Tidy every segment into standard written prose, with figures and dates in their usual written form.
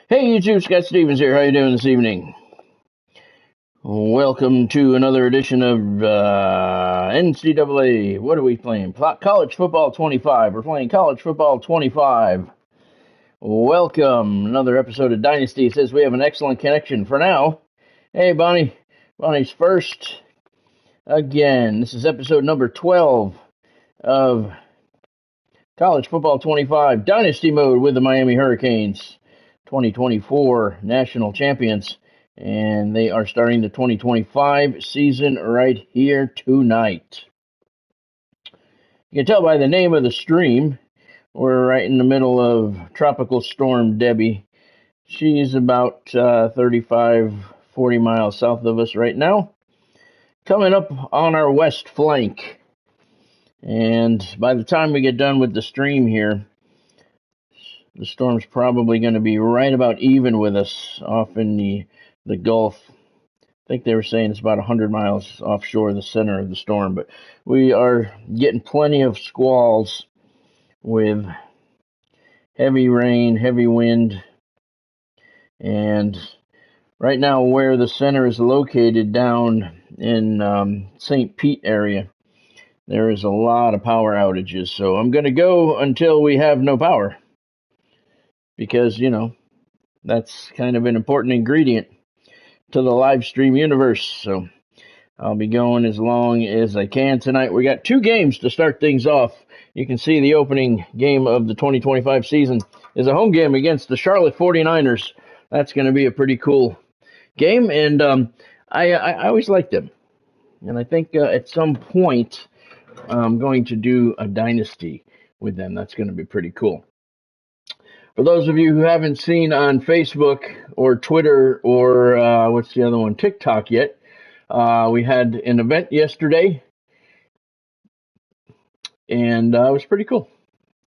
Hey YouTube, Scott Stevens here. How you doing this evening? Welcome to another edition of NCAA. What are we playing? College Football 25. We're playing College Football 25. Welcome. Another episode of Dynasty. It says we have an excellent connection for now. Hey, Bonnie. Bonnie's first. Again, this is episode number 12 of College Football 25 Dynasty Mode with the Miami Hurricanes. 2024 national champions, and they are starting the 2025 season right here tonight. You can tell by the name of the stream, we're right in the middle of Tropical Storm Debbie. She's about 35, 40 miles south of us right now, coming up on our west flank. And by the time we get done with the stream here, the storm's probably going to be right about even with us off in the Gulf. I think they were saying it's about 100 miles offshore the center of the storm, but we are getting plenty of squalls with heavy rain, heavy wind, and right now where the center is located down in St. Pete area, there is a lot of power outages. So I'm going to go until we have no power, because, you know, that's kind of an important ingredient to the live stream universe. So I'll be going as long as I can tonight. We got two games to start things off. You can see the opening game of the 2025 season is a home game against the Charlotte 49ers. That's going to be a pretty cool game, and I always like them. And I think at some point I'm going to do a dynasty with them. That's going to be pretty cool. For those of you who haven't seen on Facebook or Twitter or what's the other one, TikTok yet, we had an event yesterday, and it was pretty cool.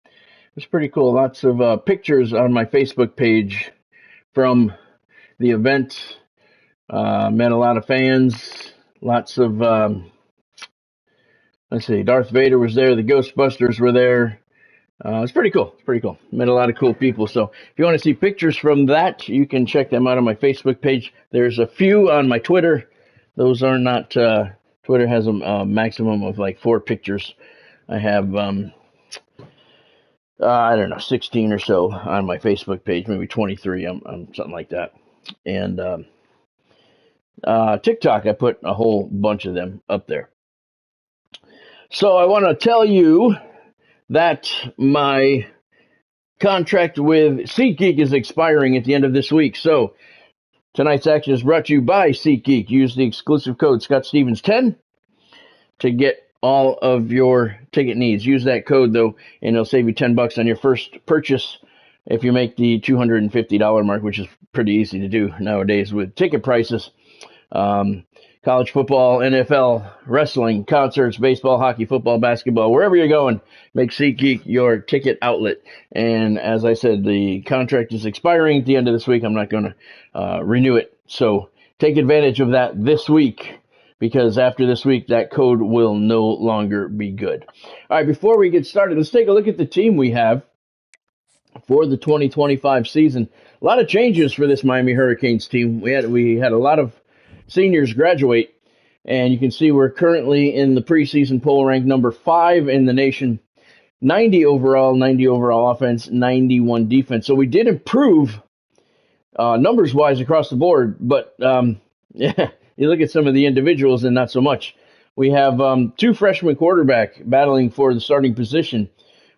It was pretty cool. Lots of pictures on my Facebook page from the event. Met a lot of fans. Lots of, let's see, Darth Vader was there. The Ghostbusters were there. It's pretty cool. It's pretty cool. Met a lot of cool people. So if you want to see pictures from that, you can check them out on my Facebook page. There's a few on my Twitter. Those are not, Twitter has a maximum of like 4 pictures. I have, I don't know, 16 or so on my Facebook page, maybe 23, something like that. And TikTok, I put a whole bunch of them up there. So I want to tell you that my contract with SeatGeek is expiring at the end of this week. So tonight's action is brought to you by SeatGeek. Use the exclusive code ScottStevens10 to get all of your ticket needs. Use that code, though, and it'll save you $10 on your first purchase if you make the $250 mark, which is pretty easy to do nowadays with ticket prices. College football, NFL, wrestling, concerts, baseball, hockey, football, basketball, wherever you're going, make SeatGeek your ticket outlet. And as I said, the contract is expiring at the end of this week. I'm not going to renew it. So take advantage of that this week, because after this week, that code will no longer be good. All right, before we get started, let's take a look at the team we have for the 2025 season. A lot of changes for this Miami Hurricanes team. We had a lot of seniors graduate, and you can see we're currently in the preseason poll rank number 5 in the nation, 90 overall offense, 91 defense. So we did improve numbers wise across the board, but yeah, you look at some of the individuals and not so much. We have 2 freshman quarterback battling for the starting position.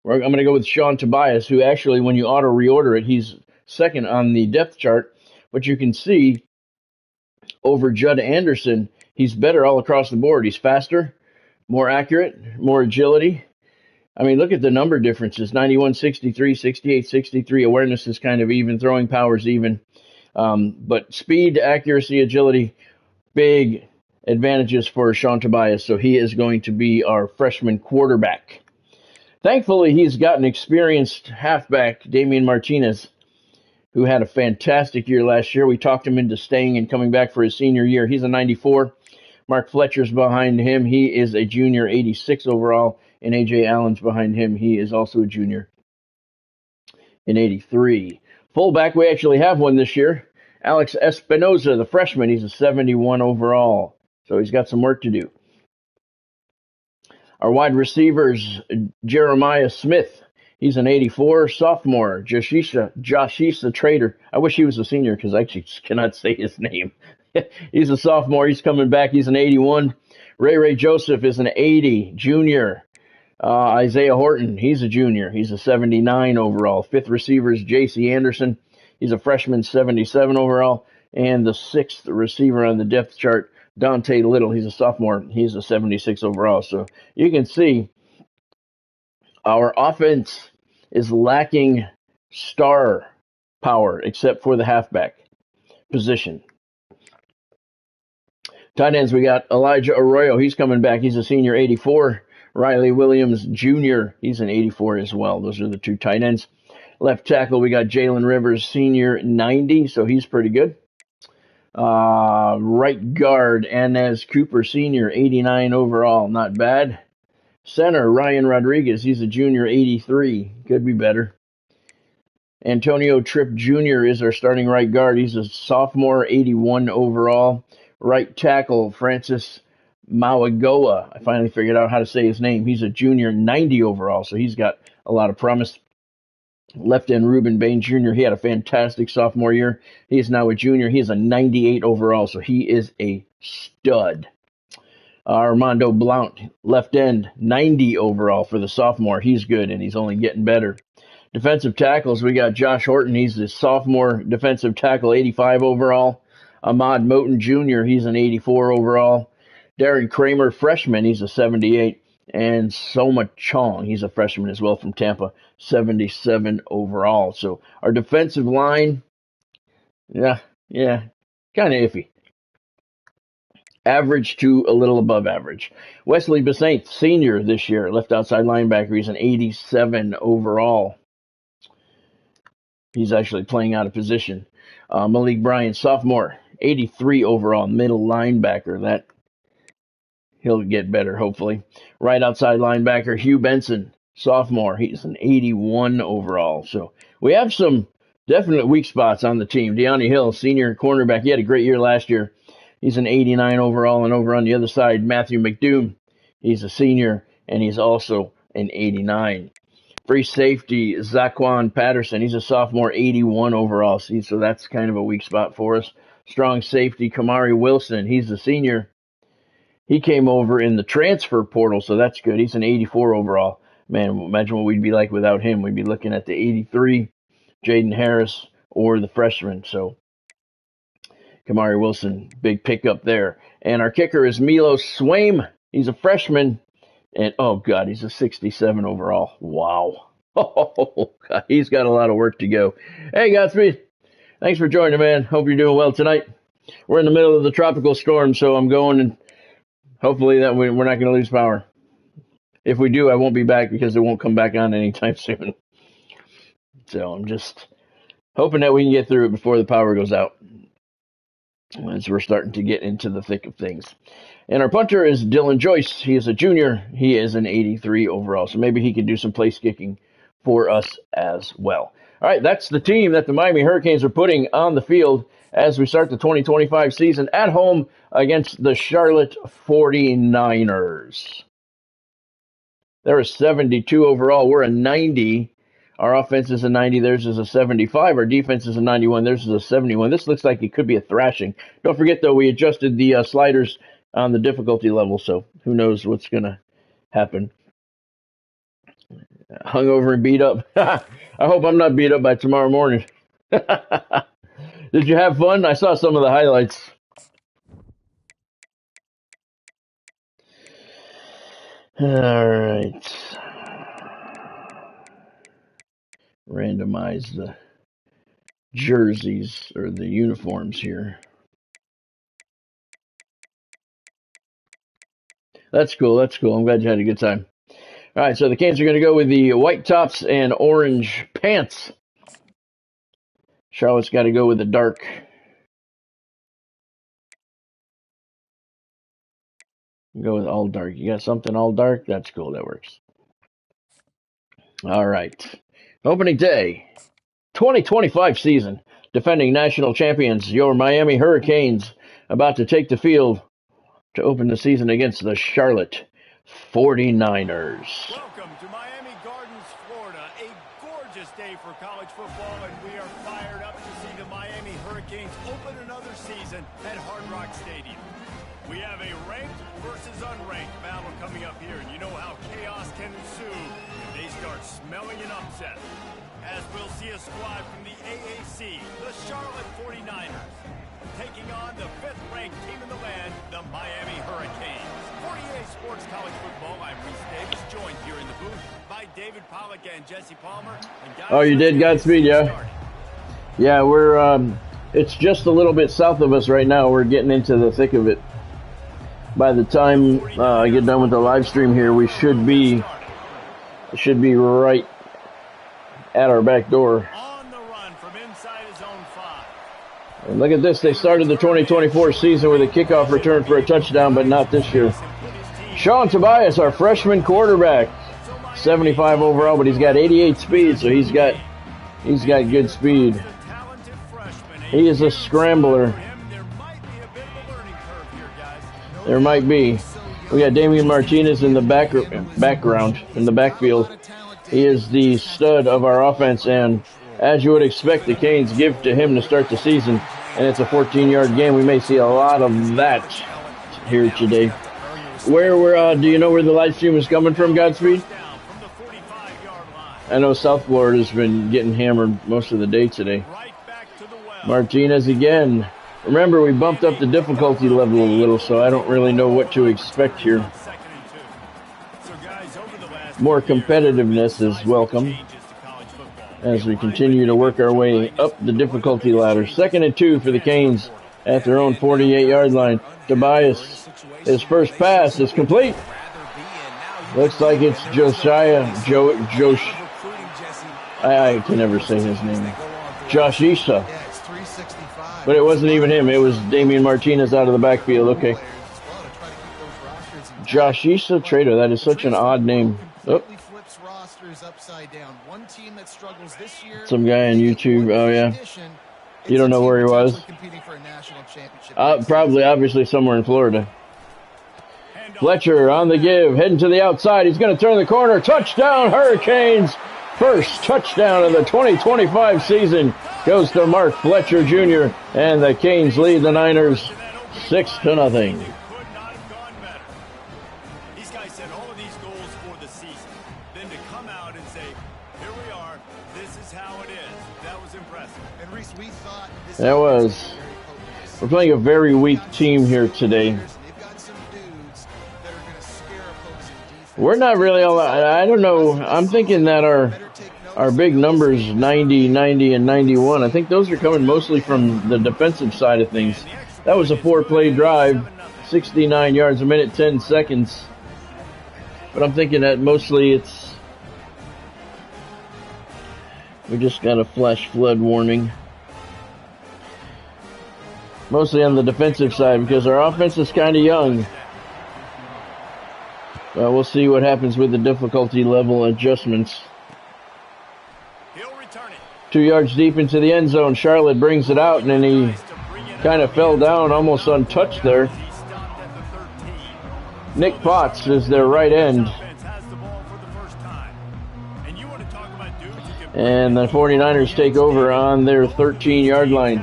I'm going to go with Sean Tobias, who actually, when you auto reorder it, he's second on the depth chart, but you can see over Judd Anderson, he's better all across the board. He's faster, more accurate, more agility. I mean, look at the number differences, 91, 63, 68, 63. Awareness is kind of even, throwing power's even. But speed, accuracy, agility, big advantages for Sean Tobias. So he is going to be our freshman quarterback. Thankfully, he's got an experienced halfback, Damian Martinez, who had a fantastic year last year. We talked him into staying and coming back for his senior year. He's a 94. Mark Fletcher's behind him. He is a junior, 86 overall. And A.J. Allen's behind him. He is also a junior in 83. Fullback, we actually have one this year. Alex Espinoza, the freshman, he's a 71 overall. So he's got some work to do. Our wide receivers, Jeremiah Smith. He's an 84 sophomore. Joshisha Trader. I wish he was a senior because I actually cannot say his name. He's a sophomore. He's coming back. He's an 81. Ray Joseph is an 80 junior. Isaiah Horton, he's a junior. He's a 79 overall. Fifth receiver is J.C. Anderson. He's a freshman, 77 overall. And the sixth receiver on the depth chart, Dante Little. He's a sophomore. He's a 76 overall. So you can see our offense is lacking star power except for the halfback position. Tight ends, we got Elijah Arroyo. He's coming back. He's a senior, 84. Riley Williams Jr., he's an 84 as well. Those are the two tight ends. Left tackle, we got Jalen Rivers, senior, 90, so he's pretty good. Right guard, Anez Cooper, senior, 89 overall, not bad. Center, Ryan Rodriguez, he's a junior, 83, could be better. Antonio Tripp Jr. is our starting right guard. He's a sophomore, 81 overall. Right tackle, Francis Mawagoa. I finally figured out how to say his name. He's a junior, 90 overall, so he's got a lot of promise. Left end, Ruben Bain Jr. He had a fantastic sophomore year. He is now a junior. He is a 98 overall, so he is a stud. Armando Blount, left end, 90 overall for the sophomore. He's good, and he's only getting better. Defensive tackles, we got Josh Horton. He's the sophomore defensive tackle, 85 overall. Ahmad Moten Jr., he's an 84 overall. Darren Kramer, freshman, he's a 78. And Soma Chong, he's a freshman as well from Tampa, 77 overall. So our defensive line, yeah, kind of iffy. Average to a little above average. Wesley Besant, senior this year, left outside linebacker, he's an 87 overall. He's actually playing out of position. Malik Bryan, sophomore, 83 overall, middle linebacker. That he'll get better, hopefully. Right outside linebacker, Hugh Benson, sophomore. He's an 81 overall. So we have some definite weak spots on the team. Deani Hill, senior cornerback. He had a great year last year. He's an 89 overall. And over on the other side, Matthew McDoom. He's a senior, and he's also an 89. Free safety, Zaquan Patterson. He's a sophomore, 81 overall. See, so that's kind of a weak spot for us. Strong safety, Kamari Wilson. He's a senior. He came over in the transfer portal, so that's good. He's an 84 overall. Man, imagine what we'd be like without him. We'd be looking at the 83, Jaden Harris, or the freshman. So Kamari Wilson, big pickup there. And our kicker is Milo Swaim. He's a freshman. And, oh, God, he's a 67 overall. Wow. Oh, God, he's got a lot of work to go. Hey, Godspeed. Thanks for joining, man. Hope you're doing well tonight. We're in the middle of the tropical storm, so I'm going, and hopefully that we're not going to lose power. If we do, I won't be back because it won't come back on anytime soon. So I'm just hoping that we can get through it before the power goes out, as we're starting to get into the thick of things. And our punter is Dylan Joyce. He is a junior. He is an 83 overall. So maybe he could do some place kicking for us as well. All right, that's the team that the Miami Hurricanes are putting on the field as we start the 2025 season at home against the Charlotte 49ers. They're a 72 overall. We're a 90. Our offense is a 90. Theirs is a 75. Our defense is a 91. Theirs is a 71. This looks like it could be a thrashing. Don't forget, though, we adjusted the sliders on the difficulty level, so who knows what's going to happen. Hungover and beat up. I hope I'm not beat up by tomorrow morning. Did you have fun? I saw some of the highlights. All right. Randomize the jerseys or the uniforms here. That's cool. That's cool. I'm glad you had a good time. All right, so the Canes are going to go with the white tops and orange pants. Charlotte's got to go with the dark. Go with all dark. You got something all dark? That's cool. That works. All right. Opening day. 2025 season. Defending national champions, your Miami Hurricanes, about to take the field to open the season against the Charlotte 49ers. Welcome to Miami Gardens, Florida. A gorgeous day for college football, and we are fired up to see the Miami Hurricanes open another season at Hard Rock Stadium. We have a ranked versus unranked battle coming up here, and you know how chaos can ensue if they start smelling an upset. As we'll see a squad from the AAC, the Charlotte 49ers, taking on the 5th-ranked team in the land, the Miami Hurricanes. 48 Sports College Football, I'm Reese Davis, joined here in the booth by David Pollack and Jesse Palmer. And guys, oh, you did Godspeed, yeah? Yeah, we're, it's just a little bit south of us right now. We're getting into the thick of it. By the time I get done with the live stream here, we should be right at our back door. On the run from inside his own 5. And look at this. They started the 2024 season with a kickoff return for a touchdown, but not this year. Sean Tobias, our freshman quarterback, 75 overall, but he's got 88 speed, so he's got good speed. He is a scrambler. There might be. We got Damian Martinez in the background, in the backfield. He is the stud of our offense, and as you would expect, the Canes give to him to start the season, and it's a 14-yard game. We may see a lot of that here today. Where do you know where the live stream is coming from, Godspeed? I know South Florida's been getting hammered most of the day today. Martinez again. Remember, we bumped up the difficulty level a little, so I don't really know what to expect here. More competitiveness is welcome as we continue to work our way up the difficulty ladder. 2nd and 2 for the Canes at their own 48-yard line. Tobias, his first pass is complete. Looks like it's Josiah, I can never say his name. Joshisha. But it wasn't even him. It was Damian Martinez out of the backfield. Okay. Joshisha Trader. That is such an odd name. Oh. Some guy on YouTube. Oh, yeah. You don't know where he was? Probably, obviously, somewhere in Florida. Fletcher on the give. Heading to the outside. He's going to turn the corner. Touchdown, Hurricanes. First touchdown of the 2025 season goes to Mark Fletcher Jr. And the Canes lead the Niners 6-0. That was. We're playing a very weak team here today. We're not really all. I don't know. I'm thinking that our big numbers, 90, 90, and 91, I think those are coming mostly from the defensive side of things. That was a 4-play drive, 69 yards a minute, 10 seconds. But I'm thinking that mostly it's. We just got a flash flood warning. Mostly on the defensive side because our offense is kind of young. We'll see what happens with the difficulty level adjustments. 2 yards deep into the end zone. Charlotte brings it out, and then he kind of fell down almost untouched there. Nick Potts is their right end. And the 49ers take over on their 13-yard line.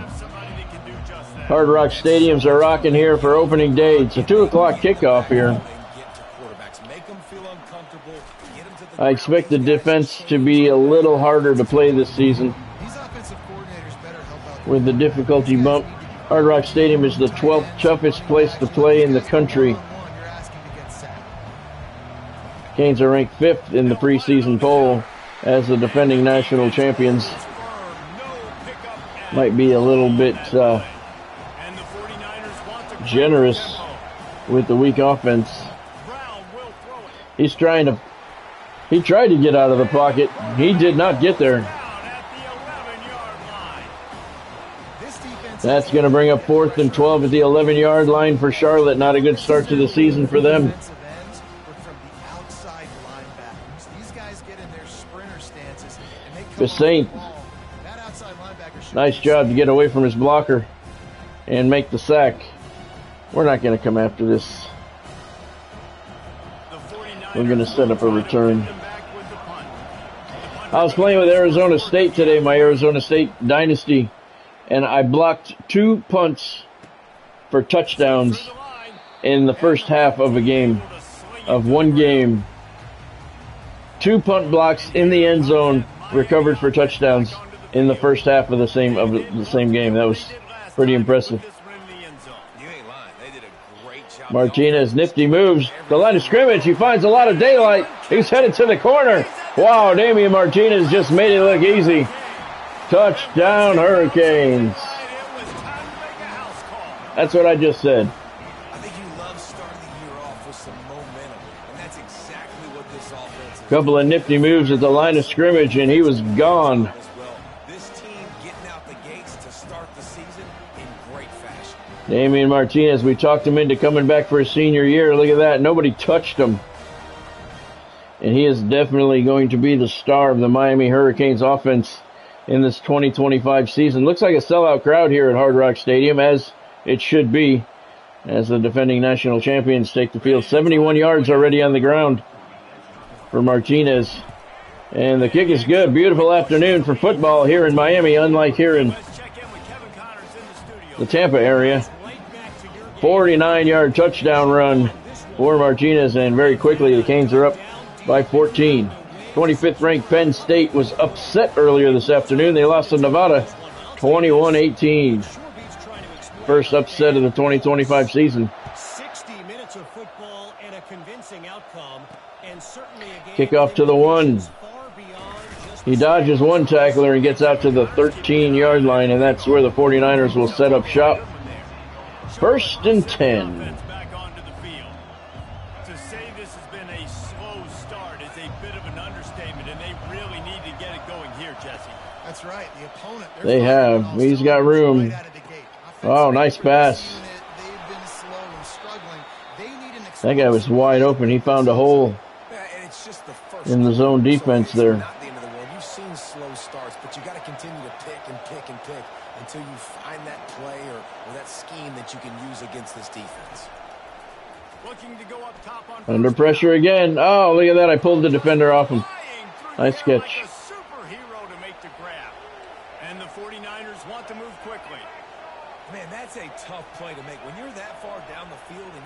Hard Rock Stadiums are rocking here for opening day. It's a 2 o'clock kickoff here. I expect the defense to be a little harder to play this season. With the difficulty bump, Hard Rock Stadium is the 12th toughest place to play in the country. Canes are ranked 5th in the preseason poll as the defending national champions. Might be a little bit generous with the weak offense. He tried to get out of the pocket. He did not get there. That's going to bring up 4th and 12 at the 11-yard line for Charlotte. Not a good start to the season for them. Nice job to get away from his blocker and make the sack. We're not going to come after this. We're going to set up a return. I was playing with Arizona State today, my Arizona State Dynasty, and I blocked 2 punts for touchdowns in the first half of a game, of one game. 2 punt blocks in the end zone, recovered for touchdowns in the first half of the same game. That was pretty impressive. Martinez, nifty moves. The line of scrimmage, he finds a lot of daylight. He's headed to the corner. Wow, Damian Martinez just made it look easy. Touchdown, Hurricanes. That's what I just said. I think you love starting the year off with some momentum, and that's exactly what this offense is. Couple of nifty moves at the line of scrimmage, and he was gone. This team getting out the gates to start the season in great fashion. Damian Martinez, we talked him into coming back for his senior year. Look at that. Nobody touched him. And he is definitely going to be the star of the Miami Hurricanes offense in this 2025 season. Looks like a sellout crowd here at Hard Rock Stadium, as it should be, as the defending national champions take the field. 71 yards already on the ground for Martinez. And the kick is good. Beautiful afternoon for football here in Miami, unlike here in the Tampa area. 49-yard touchdown run for Martinez, and very quickly the Canes are up by 14. 25th ranked Penn State was upset earlier this afternoon. They lost to Nevada 21-18. First upset of the 2025 season. 60 minutes of football and a convincing outcome, and certainly a game. Kickoff to the 1. He dodges one tackler and gets out to the 13-yard line, and that's where the 49ers will set up shop. 1st and 10. To say this has been a slow start is a bit of an understatement, and they really need to get it going here, Jesse. That's right. The opponent. They have. He's got room. Oh, nice pass. That guy was wide open. He found a hole in the zone defense there. You've seen slow starts, but you got to continue to pick and pick and pick until you find that play or that scheme that you can use against this defense. Looking to go up top on Under pressure again. Oh, look at that. I pulled the defender off him. Nice catch. Like a superhero to make the grab. And the 49ers want to move quickly. Man, that's a tough play to make. When you're that far down the field and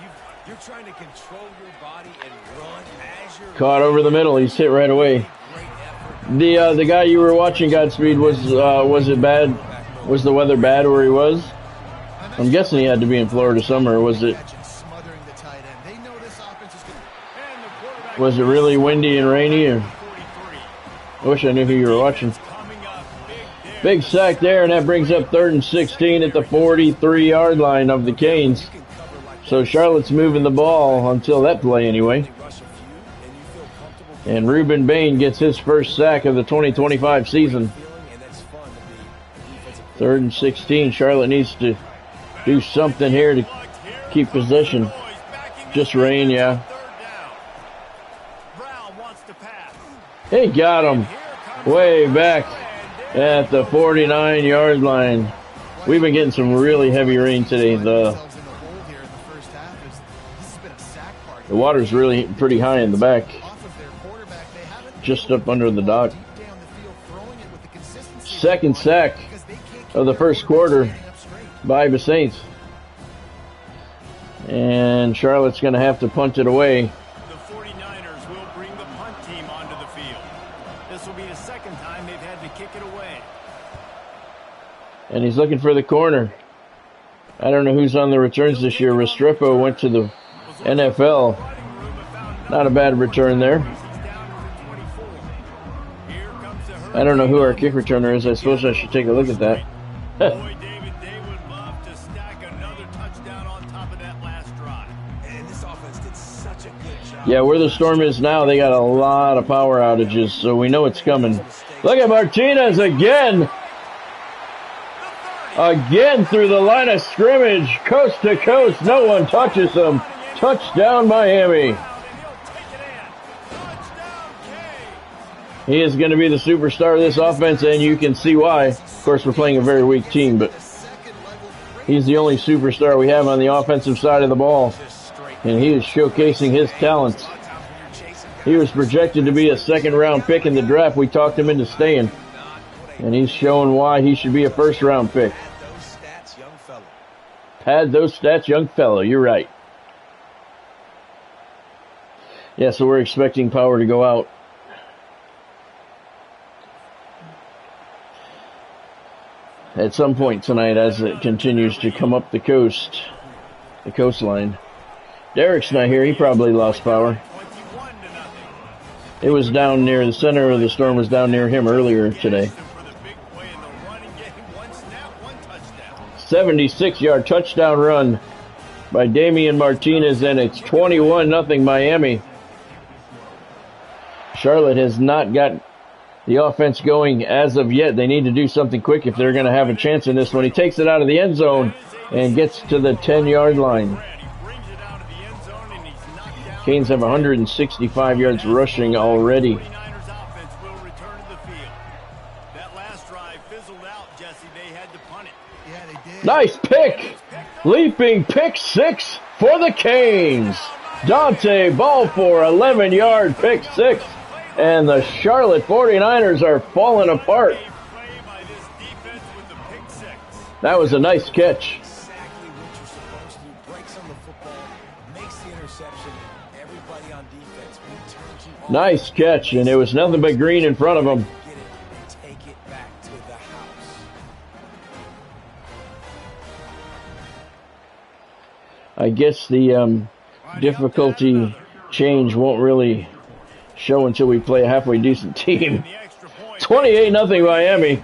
you're trying to control your body and run as you're caught over the middle. He's hit right away. The guy you were watching, Godspeed, was it bad? Was the weather bad where he was? I'm guessing he had to be in Florida somewhere. Was it really windy and rainy? Or I wish I knew who you were watching. Big sack there, and that brings up 3rd and 16 at the 43-yard line of the Canes. So Charlotte's moving the ball until that play anyway. And Ruben Bain gets his first sack of the 2025 season. 3rd and 16. Charlotte needs to do something here to keep possession. Just rain, yeah. He got him way back at the 49-yard line. We've been getting some really heavy rain today. The water's really pretty high in the back, just up under the dock. 2nd sack of the first quarter by the Saints. And Charlotte's going to have to punt it away. The 49ers will bring the punt team onto the field. This will be the second time they've had to kick it away. And he's looking for the corner. I don't know who's on the returns this year. Restrepo went to the NFL. Not a bad return there. I don't know who our kick returner is. I suppose I should take a look at that. Boy, David, they would love to stack another touchdown on top of that last drive. And this offense did such a good job. Yeah, where the storm is now, they got a lot of power outages, so we know it's coming. Look at Martinez again. Again through the line of scrimmage, coast to coast. No one touches him. Touchdown, Miami. He is going to be the superstar of this offense, and you can see why. Of course, we're playing a very weak team, but he's the only superstar we have on the offensive side of the ball, and he is showcasing his talents. He was projected to be a second-round pick in the draft. We talked him into staying, and he's showing why he should be a first-round pick. Had those stats, young fellow. You're right. Yeah, so we're expecting Power to go out. At some point tonight as it continues to come up the coastline. Derek's not here. He probably lost power. It was down near the center of the storm was down near him earlier today. 76-yard touchdown run by Damian Martinez, and it's 21-0 Miami. Charlotte has not got the offense going as of yet. They need to do something quick if they're going to have a chance in this one. He takes it out of the end zone and gets to the 10-yard line. Canes have 165 yards rushing already. Nice pick! Leaping pick six for the Canes. Dante Balfour, 11-yard pick six. And the Charlotte 49ers are falling apart. That was a nice catch. Exactly what you're supposed to do. Breaks on the football, makes the interception. Everybody on defense returns you. Nice catch, and it was nothing but green in front of him. Get it and take it back to the house. I guess the difficulty change won't really show until we play a halfway decent team. 28-0 Miami.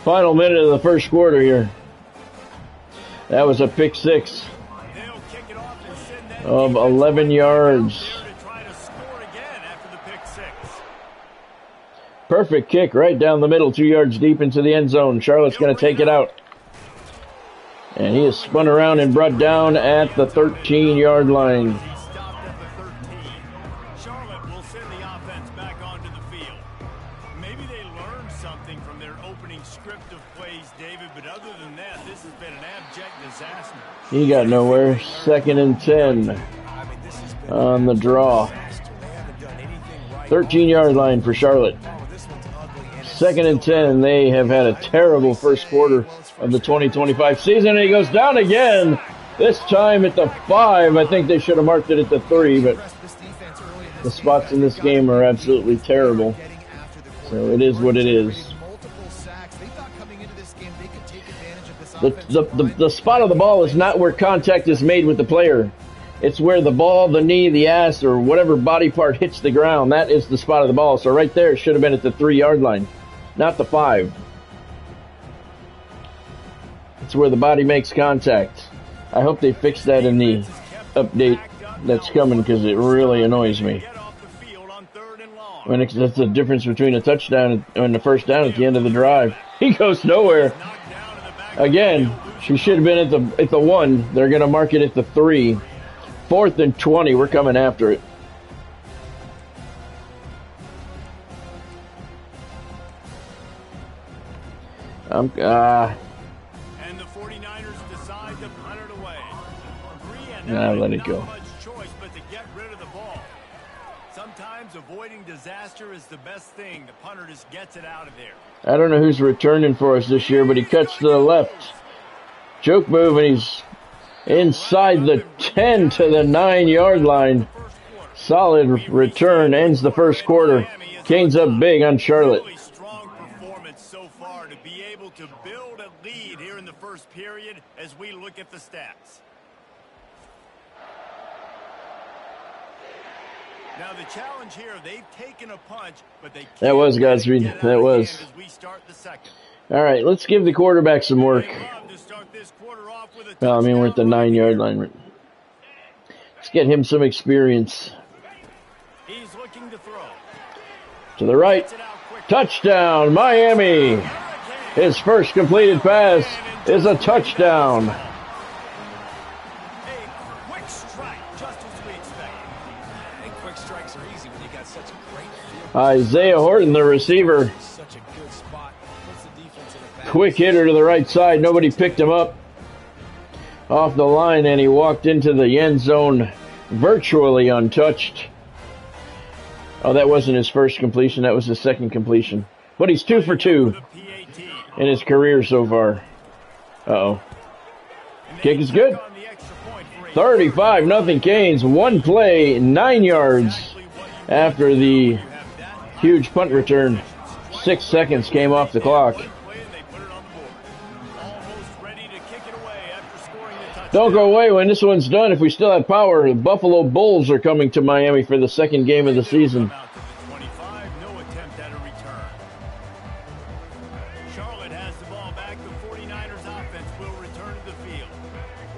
Final minute of the first quarter here. That was a pick six of 11 yards. Perfect kick right down the middle, 2 yards deep into the end zone. Charlotte's going to take it out. And he is spun around and brought down at the 13-yard line. He got nowhere. 2nd and 10 on the draw. 13-yard line for Charlotte. 2nd and 10. They have had a terrible first quarter of the 2025 season. And he goes down again. This time at the 5. I think they should have marked it at the 3, but the spots in this game are absolutely terrible. So it is what it is. The spot of the ball is not where contact is made with the player. It's where the ball, the knee, the ass, or whatever body part hits the ground. That is the spot of the ball. So right there, it should have been at the 3-yard line, not the 5. It's where the body makes contact. I hope they fix that in the update that's coming, because it really annoys me. That's the difference between a touchdown and the first down at the end of the drive. He goes nowhere. Again, she should have been at the 1. They're going to mark it at the 3. 4th and 20. We're coming after it. And the 49ers decide to punt it away. Let it go. Sometimes avoiding disaster is the best thing. The punter just gets it out of there. I don't know who's returning for us this year, but he cuts to the left. Choke move, and he's inside the 10 to the 9-yard line. Solid return, ends the first quarter. Canes up big on Charlotte. Really strong performance so far to be able to build a lead here in the first period as we look at the stats. Now the challenge here, they've taken a punch, but they can't. That was Godspeed. That was. As we start the second. All right, let's give the quarterback some work. Well, I mean, we're at the 9-yard line. Let's get him some experience. He's looking to throw. To the right. Touchdown, Miami. His first completed pass is a touchdown. Quick strike, just as we expected. And quick strikes are easy when you got such great field Isaiah Horton, the receiver. Such a good spot. Puts the defense in a bad Quick hitter to the right side. Nobody picked him up off the line, and he walked into the end zone virtually untouched. Oh, that wasn't his first completion. That was his second completion. But he's 2 for 2 in his career so far. Uh-oh. Kick is good. 35-0 Canes. One play, 9 yards after the huge punt return. 6 seconds came off the clock. Don't go away when this one's done. If we still have power, the Buffalo Bulls are coming to Miami for the second game of the season. Charlotte has the ball back. The 49ers offense will return to the field.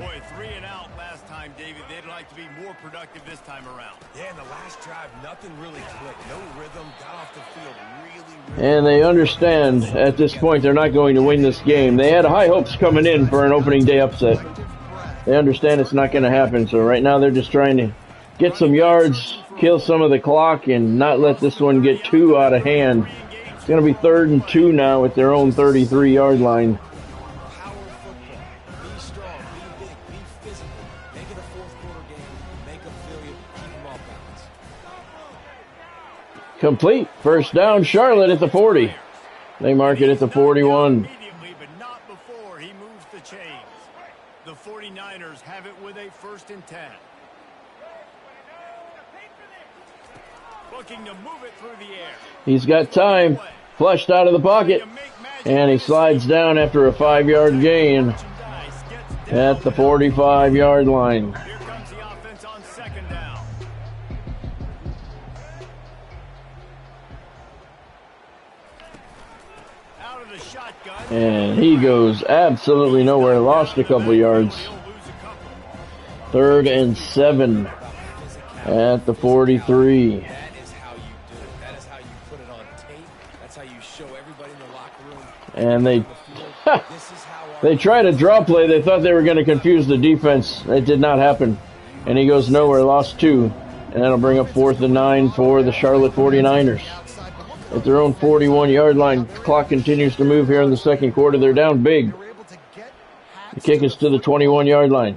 Boy, 3 and out last time, David. They'd like to be more productive this time around. Yeah, in the last drive, nothing really clicked. No rhythm, got off the field really. And they understand at this point they're not going to win this game. They had high hopes coming in for an opening day upset. They understand it's not going to happen, so right now they're just trying to get some yards, kill some of the clock, and not let this one get too out of hand. It's going to be 3rd and 2 now at their own 33-yard line. Power football. Be strong, be big, be physical. Make it a fourth quarter game. Make them feel you. Keep them off balance. Complete. First down, Charlotte at the 40. They mark it at the 41. Immediately, but not before he moves the chains. The 49ers have it with a 1st and 10. Looking to move it through the air. He's got time. Flushed out of the pocket. And he slides down after a 5-yard gain at the 45-yard line. Here comes the offense on 2nd down. Out of the shotgun. And he goes absolutely nowhere. Lost a couple yards. He'll lose a couple. About 3rd and 7 physicality. at the 43. That is how you do it. That is how you put it on tape. That's how you show everybody in the locker room. And they This is how they tried a draw play. They thought they were going to confuse the defense. It did not happen. And he goes nowhere, lost 2. And that'll bring up 4th and 9 for the Charlotte 49ers. At their own 41-yard line, clock continues to move here in the second quarter. They're down big. The kick is to the 21-yard line.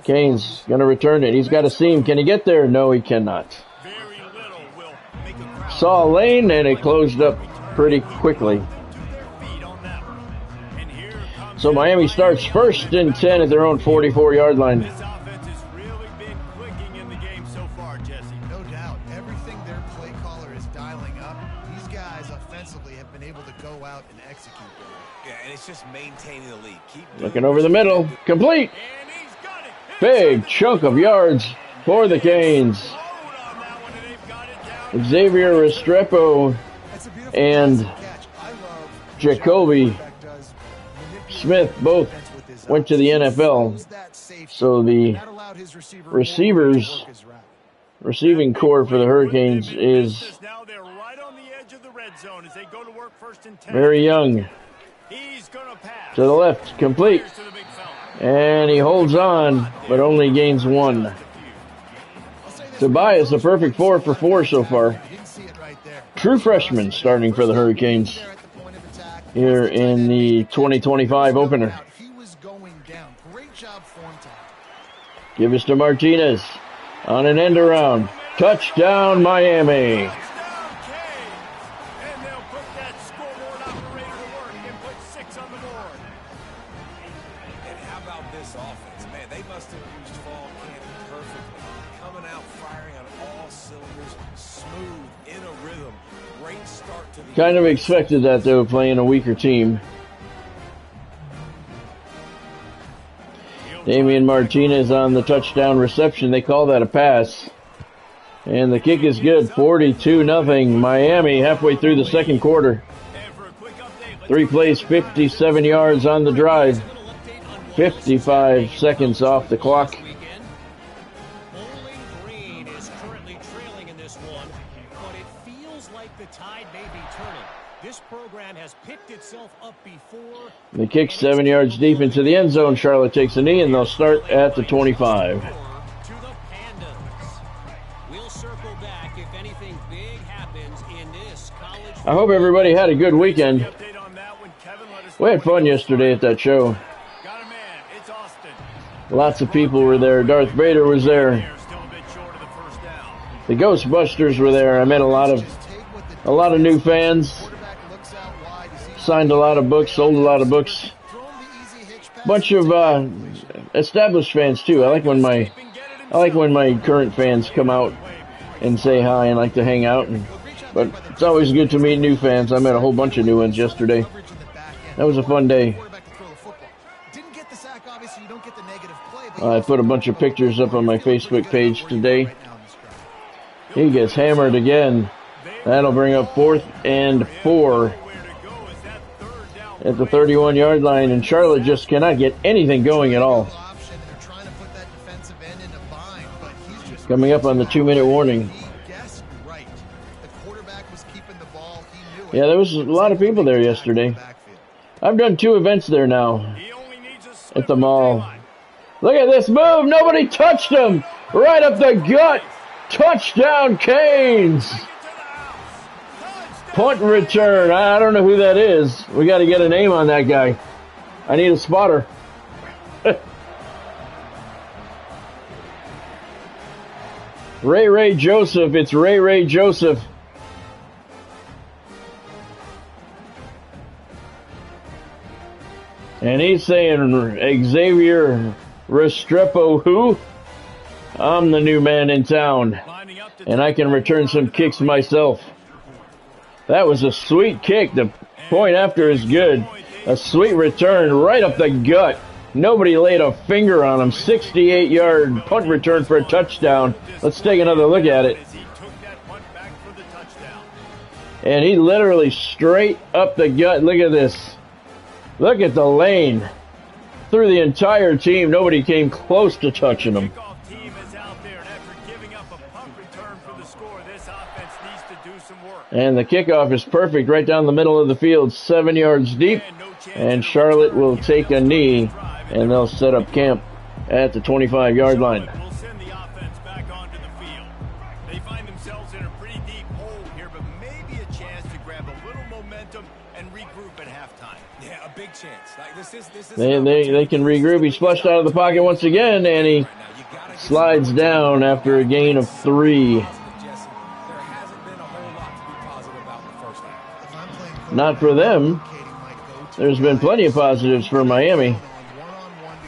Canes going to return it. He's got a seam. Can he get there? No, he cannot. Very little will make a crowd Saw a lane, and it closed up pretty quickly. to their feet on that one. And here comes So Miami starts 1st and 10 at their own 44-yard line. this offense has really been clicking in the game so far, Jesse. No doubt. Everything their play caller is dialing up, these guys offensively have been able to go out and execute. Yeah, and it's just maintaining the lead. Keep Looking over the middle. Complete. And he's got it. Big chunk of yards for the Canes. Load on that one, and they've got it down. Xavier Restrepo That's a beautiful and catch. I love Jacoby what does manipulate Smith both defense with his went to the eyes. NFL. Close that safety. So the That allowed his receiver receivers to work his route. receiving core for the Hurricanes is Now they're right on the edge of the red zone as they go to work 1st and 10. very young. He's gonna pass. To the left, complete. Here's to the big fella. And he holds on, but only gains 1. Tobias, a perfect 4 for 4 so far. You didn't see it right there. True freshman starting for the Hurricanes There at the point of attack. here in the 2025 opener. He was going down. Great job form time. Give us to Martinez on an end around. Touchdown, Miami. Touchdown, Kane. And they'll put that scoreboard operator to work and put 6 on the board. And how about this offense? Man, they must have used fall camp perfectly. Coming out firing on all cylinders, smooth, in a rhythm. Great start to the Kind of expected that, though, playing a weaker team. Damian Martinez on the touchdown reception. They call that a pass. And the kick is good. 42-0. Miami halfway through the second quarter. And for a quick update, 3 plays, 57 yards on the drive. 55 seconds off the clock. Bowling Green is currently trailing in this one, but it feels like the tide may be turning. This program has picked itself up before. The kick 7 yards deep into the end zone. Charlotte takes a knee, and they'll start at the 25. To the Pandas. We'll circle back if anything big happens in this college. I hope everybody had a good weekend. We had fun yesterday at that show. Lots of people were there. Darth Vader was there. The Ghostbusters were there. I met a lot of new fans. Signed a lot of books, sold a lot of books. Bunch of established fans too. I like when my current fans come out and say hi and like to hang out. But it's always good to meet new fans. I met a whole bunch of new ones yesterday. That was a fun day. I put a bunch of pictures up on my Facebook page today. He gets hammered again. That'll bring up 4th and 4 at the 31-yard line, and Charlotte just cannot get anything going at all. Coming up on the 2-minute warning. Yeah, there was a lot of people there yesterday. I've done 2 events there now at the mall. Look at this move. Nobody touched him. Right up the gut. Touchdown, Canes. Punt return. I don't know who that is. We got to get a name on that guy. I need a spotter. Ray Joseph. It's Ray Joseph. And he's saying, Xavier Restrepo, who? I'm the new man in town, and I can return some kicks myself. That was a sweet kick. The point after is good. A sweet return right up the gut. Nobody laid a finger on him. 68-yard punt return for a touchdown. Let's take another look at it. And he literally straight up the gut. Look at this. Look at the lane. Through the entire team, nobody came close to touching him. And the kickoff is perfect right down the middle of the field, 7 yards deep. And Charlotte will take a knee, and they'll set up camp at the 25-yard line. We'll send the offense back onto the field. They find themselves in a pretty deep hole here, but maybe a chance to grab a little momentum and regroup at halftime. Yeah, a big chance. Like this is They can regroup. He's flushed out of the pocket once again, and he slides down after a gain of 3. Not for them. There's been plenty of positives for Miami.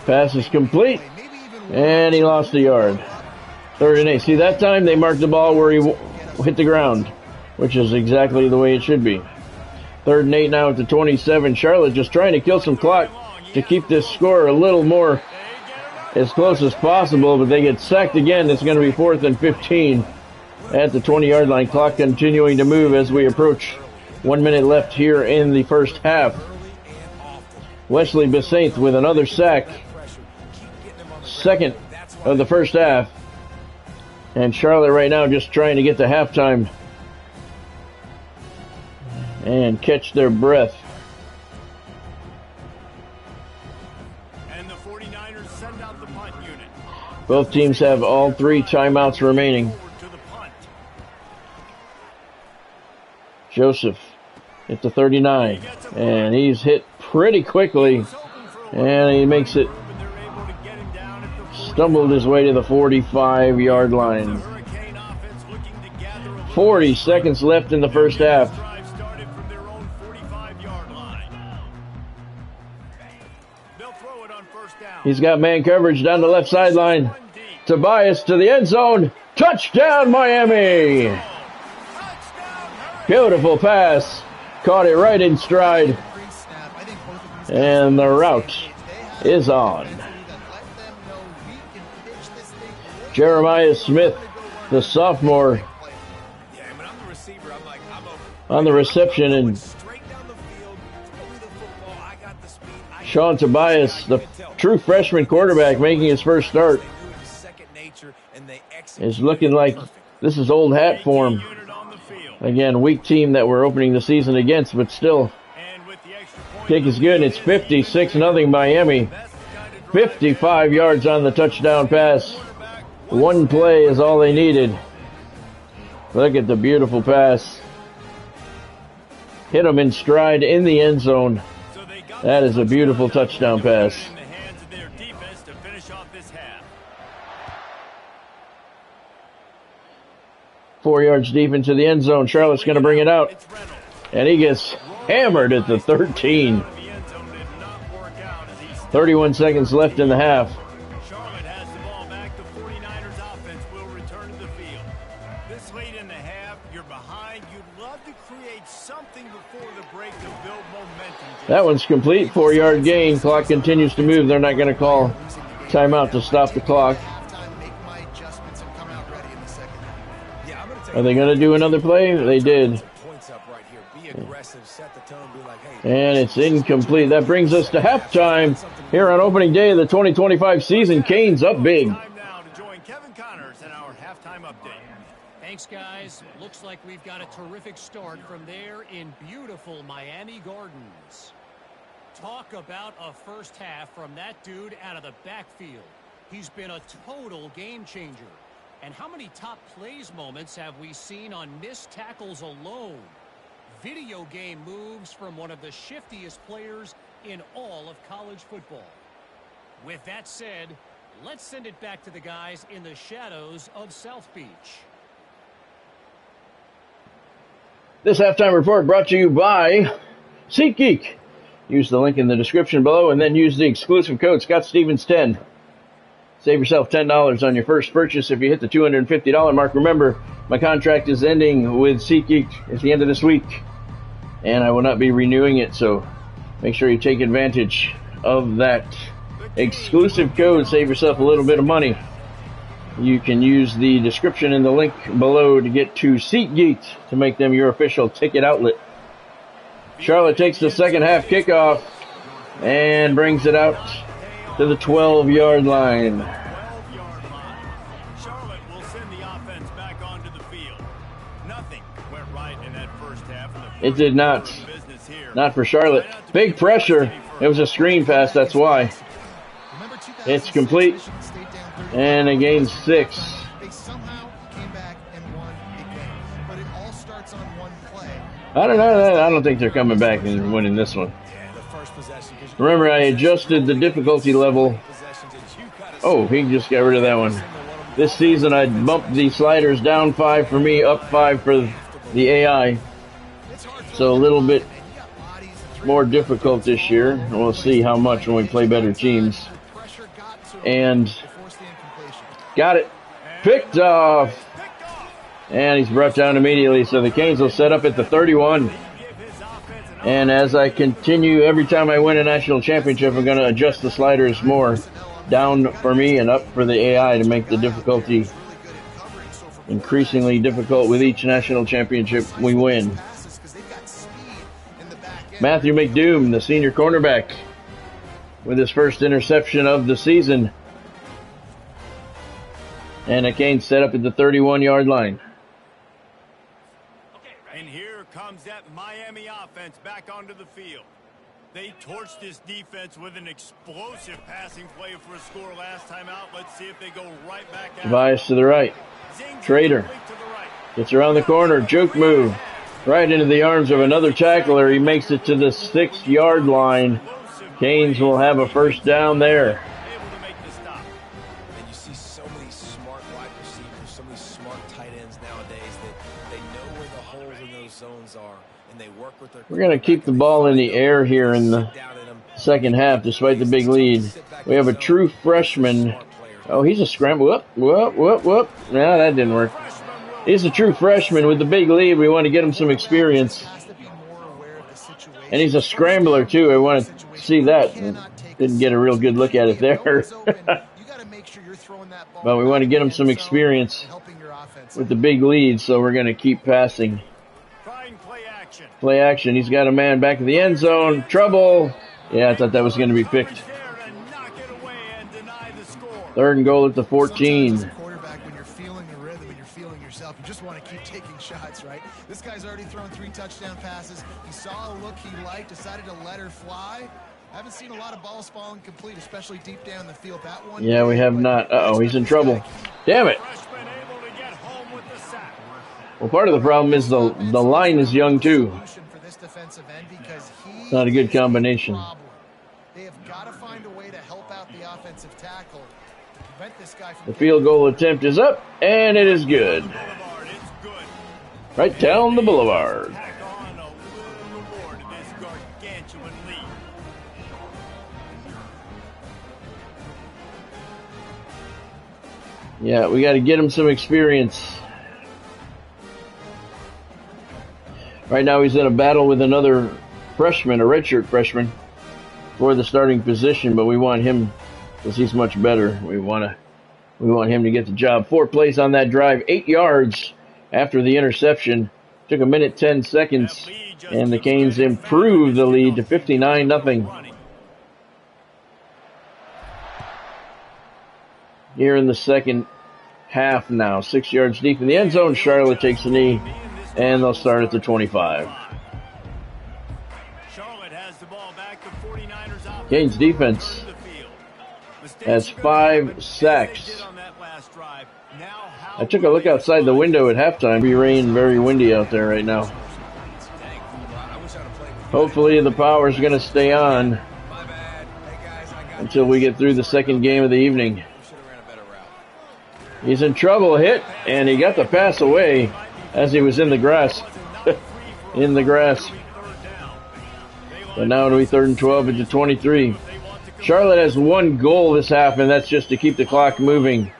Pass is complete, and he lost a yard. 3rd and 8. See, that time they marked the ball where he hit the ground, which is exactly the way it should be. 3rd and 8 now at the 27. Charlotte just trying to kill some clock to keep this score a little more as close as possible, but they get sacked again. It's going to be 4th and 15 at the 20-yard line. Clock continuing to move as we approach 1 minute left here in the first half. Wesley Besaint with another sack. 2nd of the first half. And Charlotte right now just trying to get to halftime and catch their breath. And the 49ers send out the punt unit. Both teams have all 3 timeouts remaining. Joseph at the 39, and he's hit pretty quickly, and he makes it, stumbled his way to the 45-yard line. 40 seconds left in the first half. He's got man coverage down the left sideline. Tobias to the end zone. Touchdown, Miami! Beautiful pass. Caught it right in stride. And the route is on. Jeremiah Smith, the sophomore, on the reception, and Sean Tobias, the true freshman quarterback, making his first start, is looking like this is old hat for him. Again, weak team that we're opening the season against, but still, kick is good. It's 56-0 Miami. 55 yards on the touchdown pass. 1 play is all they needed. Look at the beautiful pass. Hit him in stride in the end zone. That is a beautiful touchdown pass. In the hands of their defense to finish off this half. 4 yards deep into the end zone. Charlotte's going to bring it out. And he gets hammered at the 13. 31 seconds left in the half. Charlotte has the ball back. The 49ers offense will return to the field. This late in the half, you're behind. You'd love to create something before the break to build momentum. That one's complete. 4-yard gain. Clock continues to move. They're not going to call timeout to stop the clock. Are they going to do another play? They did. And it's incomplete. That brings us to halftime here on opening day of the 2025 season. Canes up big. Time now to join Kevin Connors in our halftime update. Thanks, guys. Looks like we've got a terrific start from there in beautiful Miami Gardens. Talk about a first half from that dude out of the backfield. He's been a total game changer. And how many top plays moments have we seen on missed tackles alone? Video game moves from one of the shiftiest players in all of college football. With that said, let's send it back to the guys in the shadows of South Beach. This halftime report brought to you by SeatGeek. Use the link in the description below and then use the exclusive code ScottStevens10. Save yourself $10 on your first purchase if you hit the $250 mark. Remember, my contract is ending with SeatGeek at the end of this week, and I will not be renewing it, so make sure you take advantage of that exclusive code. Save yourself a little bit of money. You can use the description in the link below to get to SeatGeek to make them your official ticket outlet. Charlotte takes the second half kickoff and brings it out to the 12-yard line. 12-yard line. Charlotte will send the offense back onto the field. Nothing went right in that first half. It did not. Not for Charlotte. Big pressure. It was a screen pass, that's why. It's complete. And it gains 6. They somehow came back and won again. But it all starts on one play. I don't know. I don't think they're coming back and winning this one. Remember, I adjusted the difficulty level. Oh, he just got rid of that one. This season, I bumped the sliders down 5 for me, up 5 for the AI. So a little bit more difficult this year. We'll see how much when we play better teams. And got it. Picked off. And he's brought down immediately. So the Canes will set up at the 31. And as I continue, every time I win a national championship, I'm going to adjust the sliders more down for me and up for the AI to make the difficulty increasingly difficult with each national championship we win. Matthew McDoom, the senior cornerback, with his first interception of the season. And the Canes set up at the 31-yard line. And here comes that Miami offense back onto the field. They torched this defense with an explosive passing play for a score last time out. Let's see if they go right back out. Bias to the right. Trader gets around the corner. Juke move. Right into the arms of another tackler. He makes it to the 6-yard line. Canes will have a first down there. Able to make the stop. And you see so many smart wide receivers, so many smart tight ends nowadays that they know where the holes in those zones are, and they work with their. We're going to keep the ball in the air here in the second half, despite the big lead. We have a true freshman. Oh, he's a scramble. Whoop. No, that didn't work. He's a true freshman with the big lead. We want to get him some experience. And he's a scrambler, too. I want to see that. Didn't get a real good look at it there. But we want to get him some experience with the big lead, so we're going to keep passing. Play action. He's got a man back in the end zone. Trouble. Yeah, I thought that was going to be picked. 3rd and goal at the 14. When you're feeling the rhythm and you're feeling yourself, you just want to keep taking shots, right? This guy's already thrown 3 touchdown passes. He saw a look he liked, decided to let her fly. I haven't seen a lot of balls falling complete, especially deep down the field. That one. Yeah, we have not. Uh-oh, he's in trouble. Damn it. Well, part of the problem is the line is young too. It's not a good combination. They have got to find a way to help out the offensive tackle to prevent this guy from the field goal attempt is up, and it is good. Right down the boulevard. Yeah, we got to get him some experience. Right now he's in a battle with another freshman, a redshirt freshman, for the starting position, but we want him because he's much better. We want him to get the job. 4 plays on that drive, 8 yards after the interception. Took a minute 10 seconds, and the Canes improved the lead to 59-0. Here in the second half now, 6 yards deep in the end zone. Charlotte takes a knee, and they'll start at the 25. Canes defense has 5 sacks. I took a look outside the window at halftime. It rained, very windy out there right now. Hopefully the power's going to stay on until we get through the second game of the evening. He's in trouble, hit, and he got the pass away as he was in the grass. In the grass. But now it'll be 3rd and 12 at the 23. Charlotte has 1 goal this half, and that's just to keep the clock moving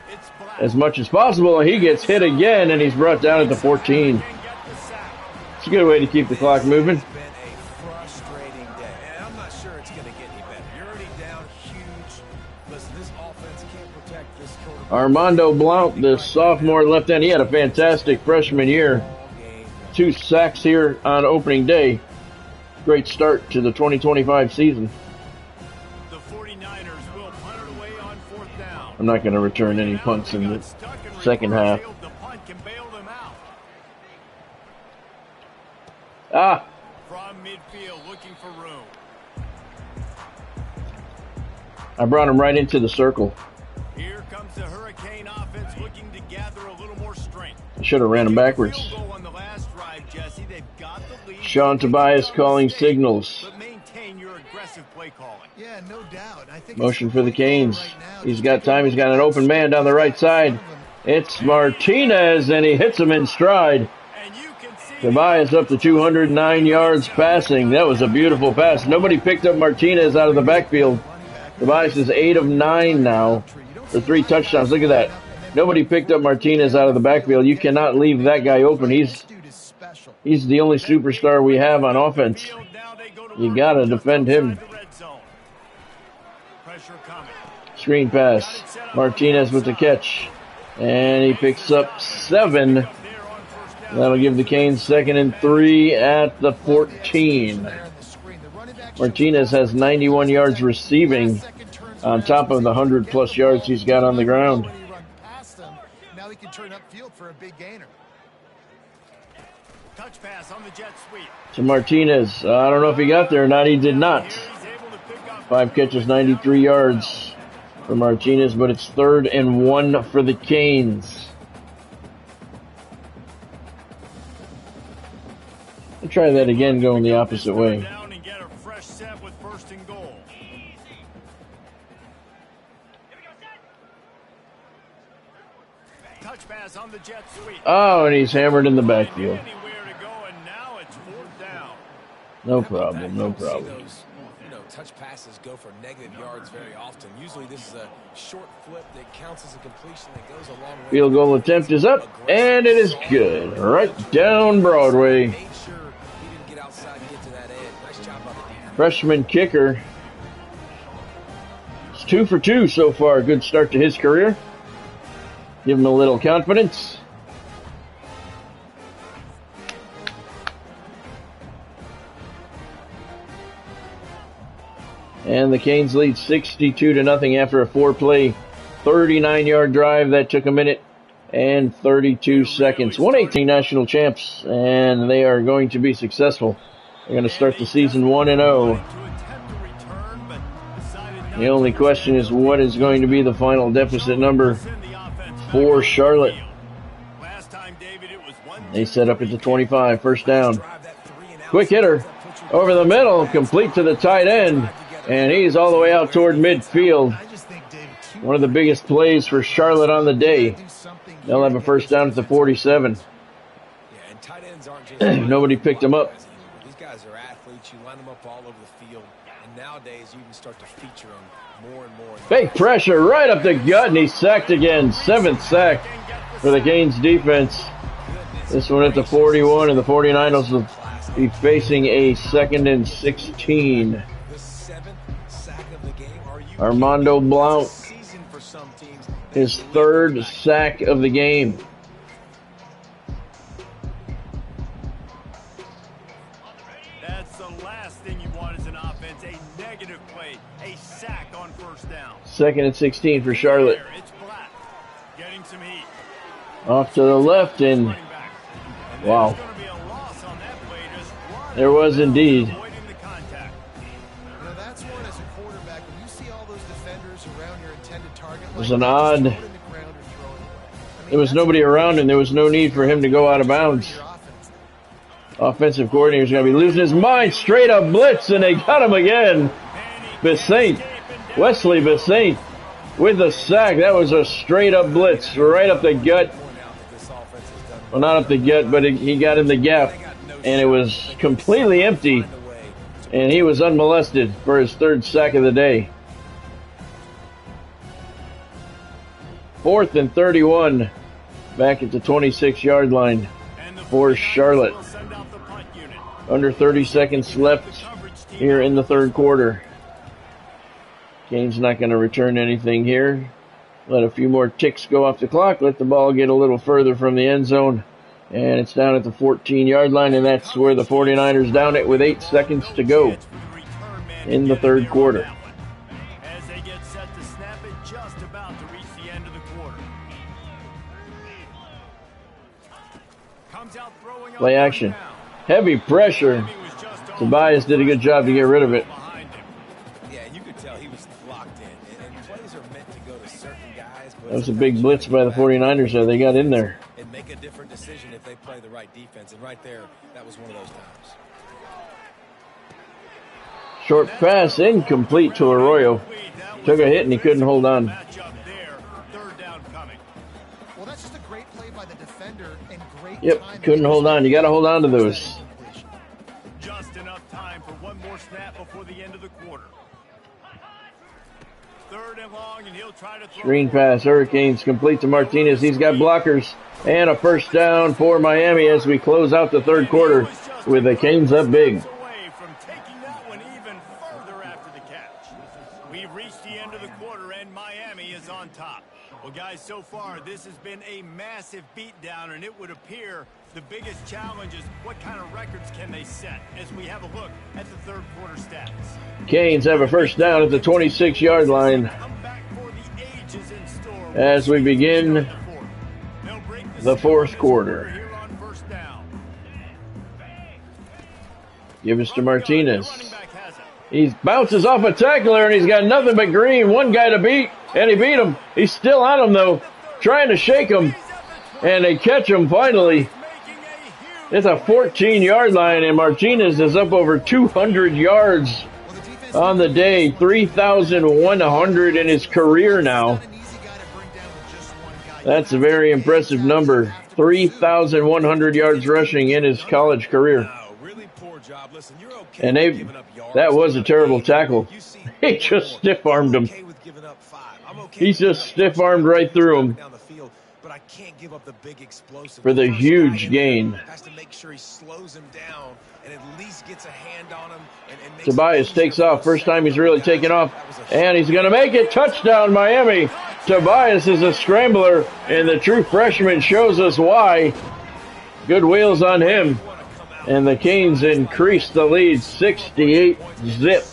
as much as possible. He gets hit again, and he's brought down at the 14. It's a good way to keep the clock moving. Armando Blount, the sophomore left end, he had a fantastic freshman year. 2 sacks here on opening day. Great start to the 2025 season. The 49ers will punt it away on 4th down. I'm not going to return any punts in the second half. The punt can bail them out. Ah! From midfield, looking for room. I brought him right into the circle. Here comes the Hurricane offense looking to gather a little more strength. I should have ran him backwards. Field goal on the last drive, Jesse. They've got the lead. Sean Tobias calling signals. But maintain your aggressive play calling. Yeah, no doubt. I think Motion for the Canes. He's got time. He's got an open man down the right side. It's Martinez, and he hits him in stride. And you can see Tobias up to 209 yards passing. That was a beautiful pass. Nobody picked up Martinez out of the backfield. Tobias is 8 of 9 now for 3 touchdowns. Look at that. Nobody picked up Martinez out of the backfield. You cannot leave that guy open. He's the only superstar we have on offense. You got to defend him. Screen pass. Martinez with the catch. And he picks up 7. That'll give the Canes 2nd and 3 at the 14. Martinez has 91 yards receiving on top of the 100-plus yards he's got on the ground. Now he can turn upfield for a big gainer. touch pass on the jet sweep. To Martinez. I don't know if he got there or not. He did not. 5 catches, 93 yards for Martinez, but it's 3rd and 1 for the Canes. We'll try that again, going the opposite way. Oh, and he's hammered in the backfield. No problem, no problem. Touch passes go for negative yards very often. Usually this is a short flip that counts as a completion that goes a long way. Field goal attempt is up, and it is good. Right down Broadway. Made sure he didn't get outside and get to that edge. Nice job by the defense. Freshman kicker. It's 2 for 2 so far. Good start to his career. Give him a little confidence. And the Canes lead 62-0 after a 4-play, 39-yard drive that took a minute and 32 seconds. 118 national champs, and they are going to be successful. They're going to start the season 1-0. The only question is what is going to be the final deficit number for Charlotte. They set up at the 25, first down. Quick hitter over the middle, complete to the tight end, and he's all the way out toward midfield. One of the biggest plays for Charlotte on the day. They'll have a first down at the 47. Nobody picked him up. These guys are athletes. You line them up all over the field, and nowadays you can start to feature them more and more. Big pressure right up the gut, and he's sacked again. 7th sack for the Canes defense. This one at the 41, and the 49ers will be facing a 2nd and 16. The 7th sack of the game. Armando Blount, his 3rd sack of the game. That's the last thing you want as an offense, a negative play, a sack on first down. 2nd and 16 for Charlotte. It's Black getting some heat. Off to the left, and wow. There was indeed. That's one as a quarterback. When you see all those defenders around your intended target, It was an odd. There was nobody around, and there was no need for him to go out of bounds. Offensive coordinator's going to be losing his mind. Straight up blitz, and they got him again. Wesley Bethune with the sack. That was a straight up blitz right up the gut. Well, not up the gut, but he got in the gap, and it was completely empty, and he was unmolested for his 3rd sack of the day. 4th and 31, back at the 26-yard line for Charlotte. Under 30 seconds left here in the 3rd quarter. Canes not going to return anything here. Let a few more ticks go off the clock. Let the ball get a little further from the end zone. And it's down at the 14-yard line, and that's where the 49ers down it with 8 seconds to go in the 3rd quarter. As they get set to snap it, just about to reach the end of the quarter. Comes out throwing Play action. Heavy pressure. Tobias did a good job to get rid of it. Yeah, you could tell he was locked in. And plays are meant to go to certain guys. That was a big blitz by the 49ers there. They got in there. And make a different decision if they play the right defense. And right there, that was one of those times. Short pass, incomplete to Arroyo. Took a hit and he couldn't hold on. Well, that's just a great play by the defender and great Yep, couldn't hold on. You got to hold on to those. Just enough time for one more snap before the end of the quarter. 3rd and long, and he'll try to throw. Screen pass, Hurricanes complete to Martinez. He's got blockers and a first down for Miami as we close out the 3rd quarter with the Canes up big. Away from taking that one even further after the catch. We've reached the end of the quarter, and Miami is on top. Well, guys, so far this has been a massive beatdown, and it would appear the biggest challenge is what kind of records can they set as we have a look at the 3rd quarter stats. Canes have a first down at the 26-yard line as we begin the 4th quarter. Give us to Martinez. He bounces off a tackler, and he's got nothing but green. One guy to beat, and he beat him. He's still on him, though, trying to shake him, and they catch him finally. It's a 14-yard line, and Martinez is up over 200 yards on the day. 3,100 in his career now. That's a very impressive number. 3,100 yards rushing in his college career. And that was a terrible tackle. He just stiff-armed him. He just stiff-armed right through him for the huge gain. Tobias takes off. First time he's really taken off. And he's going to make it. Touchdown, Miami. Tobias is a scrambler, and the true freshman shows us why. Good wheels on him. And the Canes increase the lead 68-zip.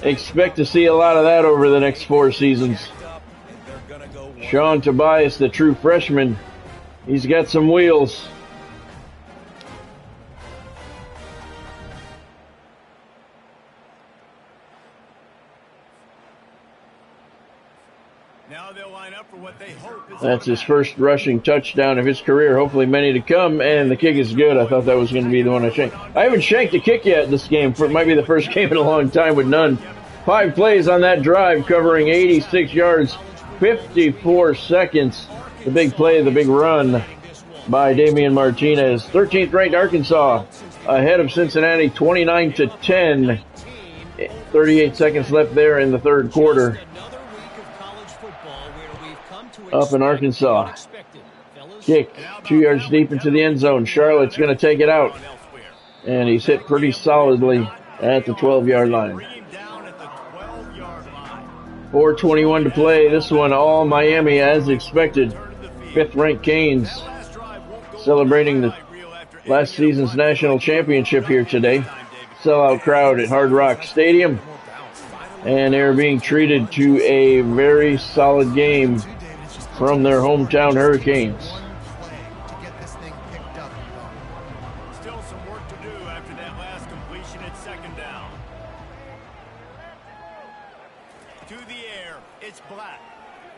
Expect to see a lot of that over the next 4 seasons. Sean Tobias, the true freshman, he's got some wheels. Now they'll line up for what they hope is That's his first rushing touchdown of his career. Hopefully many to come, and the kick is good. I thought that was going to be the one I shanked. I haven't shanked a kick yet this game. It might be the first game in a long time with none. 5 plays on that drive, covering 86 yards, 54 seconds. The big play, the big run by Damian Martinez. 13th ranked Arkansas ahead of Cincinnati 29-10. 38 seconds left there in the third quarter. Up in Arkansas. Kick 2 yards deep into the end zone. Charlotte's going to take it out. And he's hit pretty solidly at the 12-yard line. 4:21 to play. This one all Miami as expected. 5th ranked Canes celebrating the last season's national championship here today. Sellout crowd at Hard Rock Stadium. And they're being treated to a very solid game from their hometown Hurricanes. Still some work to do after that last completion at second down. To the air, it's Black.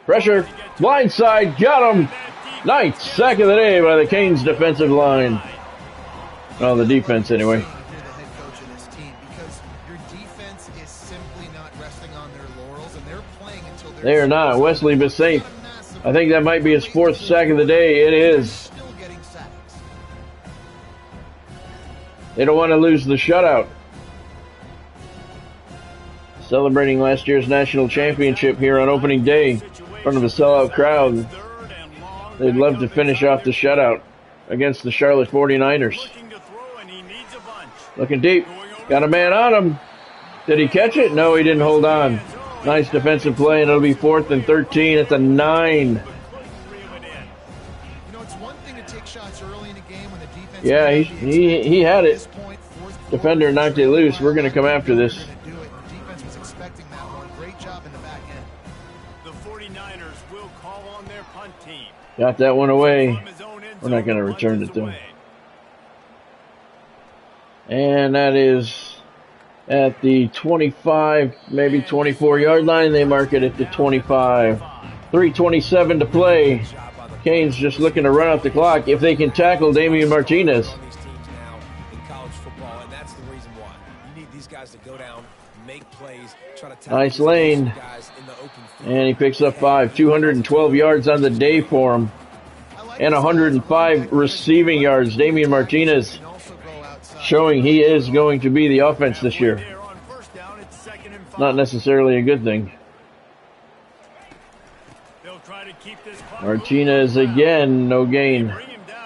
Pressure, blindside, got him. Ninth sack of the day by the Canes defensive line. Well, the defense anyway. You're the head coach of this team because your defense is simply not resting on their laurels, and they're playing until they're... They are not. Wesley Bissaint. I think that might be his 4th sack of the day. It is. Still getting sacks. They don't want to lose the shutout. Celebrating last year's national championship here on opening day in front of a sellout crowd. They'd love to finish off the shutout against the Charlotte 49ers. Looking deep. Got a man on him. Did he catch it? No, he didn't hold on. Nice defensive play, and it'll be 4th and 13 at the 9. You know, it's one thing to take shots early in a game when the defense... Yeah, he had it. Defender knocked it loose. We're going to come after this. The defense was expecting that one. Great job in the back end. The 49ers will call on their punt team. Got that one away. We're not going to return it, though. And that is at the 25, maybe 24-yard line. They mark it at the 25. 3:27 to play. Canes just looking to run out the clock if they can tackle Damian Martinez. Nice lane. And he picks up 5. 212 yards on the day for him. And 105 receiving yards. Damian Martinez showing he is going to be the offense this year. Not necessarily a good thing. Martinez again, no gain.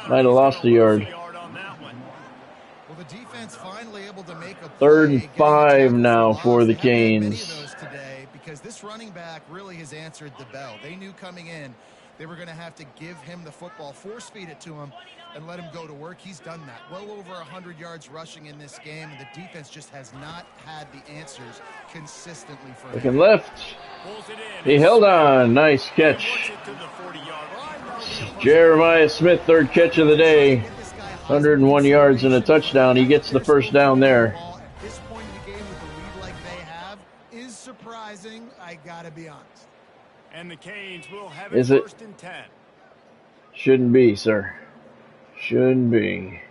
Might have lost a yard. Well, the defense finally able to make a 3rd and 5 now for the Canes. Because this running back really has answered the bell. They knew coming in they were going to have to give him the football, force feed it to him, and let him go to work. He's done that. Well over 100 yards rushing in this game, and the defense just has not had the answers consistently for him. Looking left. He held on. Nice catch. Jeremiah Smith, 3rd catch of the day. 101 yards and a touchdown. He gets the first down there. At this point in the game with the lead like they have is surprising, I got to be honest. And the Canes will have it Is it? 1st and 10. Shouldn't be, sir. Shouldn't be.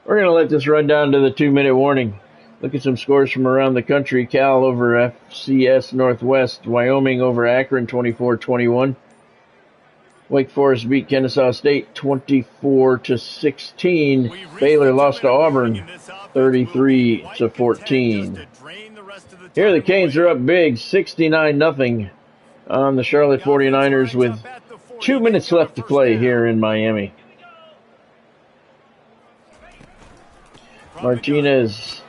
We're going to let this run down to the 2-minute warning. Look at some scores from around the country. Cal over FCS Northwest. Wyoming over Akron 24-21. Wake Forest beat Kennesaw State 24-16. Baylor lost to Auburn 33-14. Here the Canes are up big, 69-0 on the Charlotte 49ers with 2 minutes left to play here in Miami. Martinez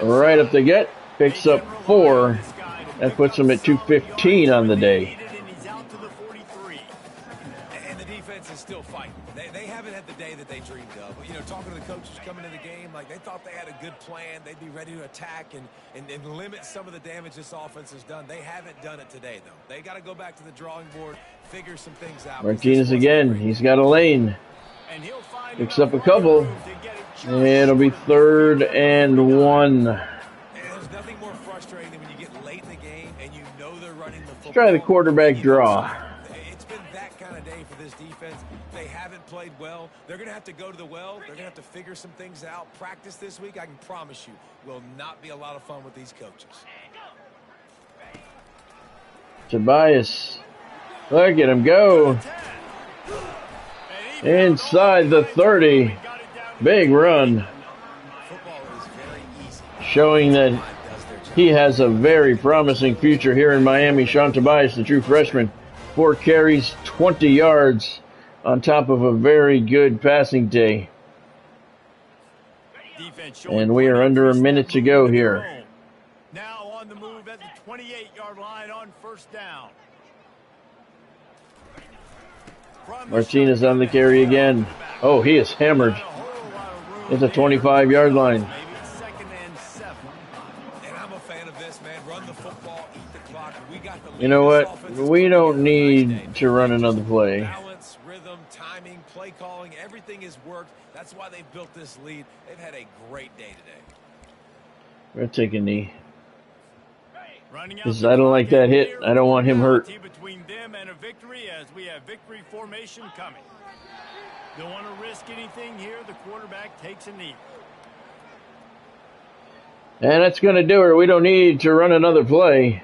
right up the gut, picks up 4. That puts him at 2:15 on the day. And the defense is still fighting. They haven't had the day that they dreamed of. You know, talking to the coaches coming into the game, like they thought they had a good plan. They'd be ready to attack and limit some of the damage this offense has done. They haven't done it today, though. They got to go back to the drawing board, figure some things out. Martinez again. He's got a lane. Picks up a couple. And it'll be 3rd and 1. And there's nothing more frustrating than when you get late in the game and you know they're running the football. try the quarterback draw. It's been that kind of day for this defense. They haven't played well. They're going to have to go to the well. They're going to have to figure some things out. Practice this week, I can promise you, will not be a lot of fun with these coaches. Tobias. Look at him go. Inside the 30. Big run. Showing that he has a very promising future here in Miami. Sean Tobias, the true freshman. 4 carries, 20 yards on top of a very good passing day. And we are under a minute to go here. Now on the move at the 28-yard line on first down. Martinez on the carry again. Oh, he is hammered. It's a 25-yard line. And I'm a fan of this, man. Run the football, eat the clock. We got the lead. You know what? We don't need to run another play. Balance, rhythm, timing, play calling, everything has worked. That's why they've built this lead. They've had a great day today. We're taking knee. I don't like that hit. I don't want him hurt. Between them and a victory, as we have victory formation coming. Don't want to risk anything here. The quarterback takes a knee. And that's going to do it. We don't need to run another play.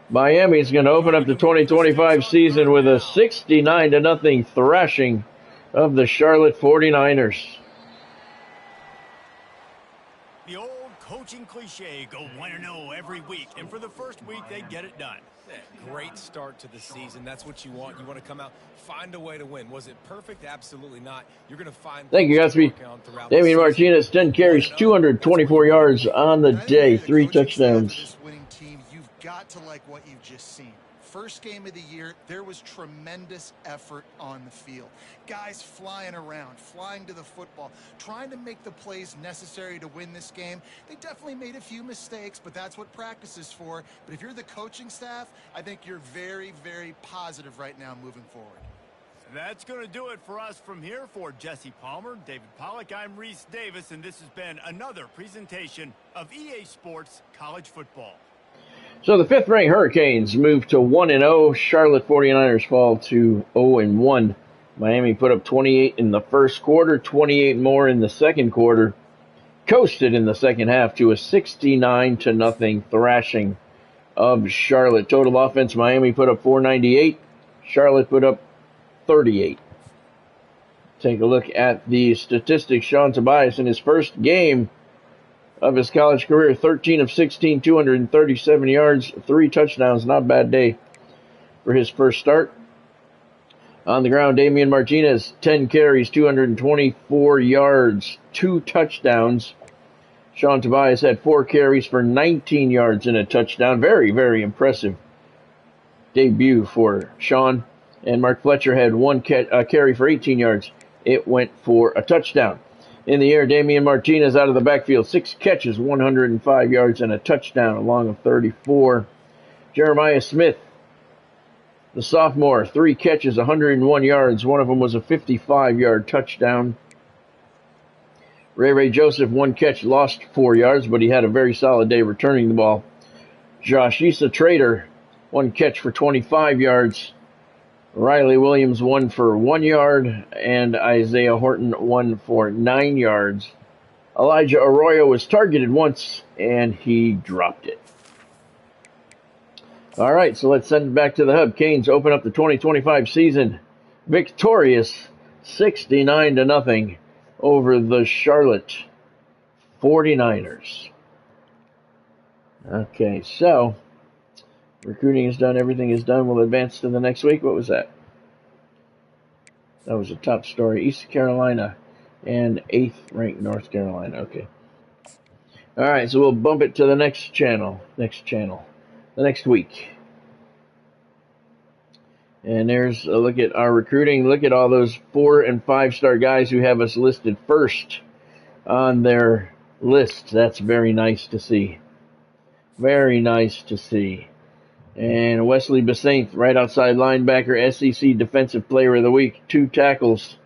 Miami is going to open up the 2025 season with a 69-0 thrashing of the Charlotte 49ers. The old coaching cliche, go 1-0 every week. And for the first week, they get it done. Great start to the season. That's what you want. You want to come out, find a way to win. Was it perfect? Absolutely not. You're going to find... Thank you, Godspeed. Damian Martinez, 10 carries, 224 yards on the day, 3 touchdowns. You've got to like what you've just seen. First game of the year, there was tremendous effort on the field. Guys flying around, flying to the football, trying to make the plays necessary to win this game. They definitely made a few mistakes, but that's what practice is for. But if you're the coaching staff, I think you're very, very positive right now moving forward. That's going to do it for us from here. For Jesse Palmer, David Pollack, I'm Reese Davis, and this has been another presentation of EA Sports College Football. So the 5th-ranked Hurricanes move to 1-0. Charlotte 49ers fall to 0-1. Miami put up 28 in the first quarter, 28 more in the second quarter. Coasted in the second half to a 69-0 thrashing of Charlotte. Total offense, Miami put up 498. Charlotte put up 38. Take a look at the statistics. Sean Tobias in his first game of his college career, 13 of 16, 237 yards, 3 touchdowns. Not a bad day for his first start. On the ground, Damian Martinez, 10 carries, 224 yards, 2 touchdowns. Sean Tobias had 4 carries for 19 yards and a touchdown. Very, very impressive debut for Sean. And Mark Fletcher had 1 carry for 18 yards. It went for a touchdown. In the air, Damian Martinez out of the backfield, 6 catches, 105 yards, and a touchdown along of 34. Jeremiah Smith, the sophomore, 3 catches, 101 yards. One of them was a 55-yard touchdown. Ray Joseph, 1 catch, lost 4 yards, but he had a very solid day returning the ball. Josh Issa Trader, 1 catch for 25 yards. Riley Williams, 1 for 1 yard, and Isaiah Horton, 1 for 9 yards. Elijah Arroyo was targeted once, and he dropped it. All right, so let's send it back to the hub. Canes open up the 2025 season victorious, 69-0 over the Charlotte 49ers. Okay, so recruiting is done. Everything is done. We'll advance to the next week. What was that? That was a top story. East Carolina and 8th-ranked North Carolina. Okay. All right, so we'll bump it to the next channel. The next week. And there's a look at our recruiting. Look at all those 4- and 5-star guys who have us listed first on their list. That's very nice to see. Very nice to see. And Wesley Besaint, right outside linebacker, SEC Defensive Player of the Week, 2 tackles.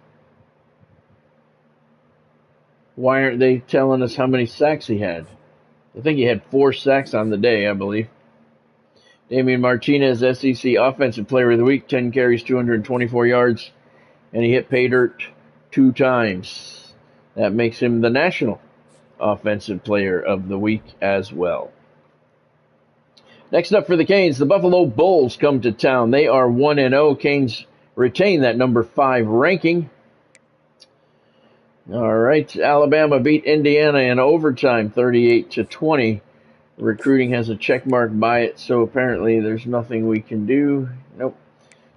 Why aren't they telling us how many sacks he had? I think he had 4 sacks on the day, I believe. Damian Martinez, SEC Offensive Player of the Week, 10 carries, 224 yards, and he hit pay dirt 2 times. That makes him the National Offensive Player of the Week as well. Next up for the Canes, the Buffalo Bulls come to town. They are 1-0. Canes retain that number 5 ranking. All right, Alabama beat Indiana in overtime, 38-20. Recruiting has a check mark by it, so apparently there's nothing we can do. Nope.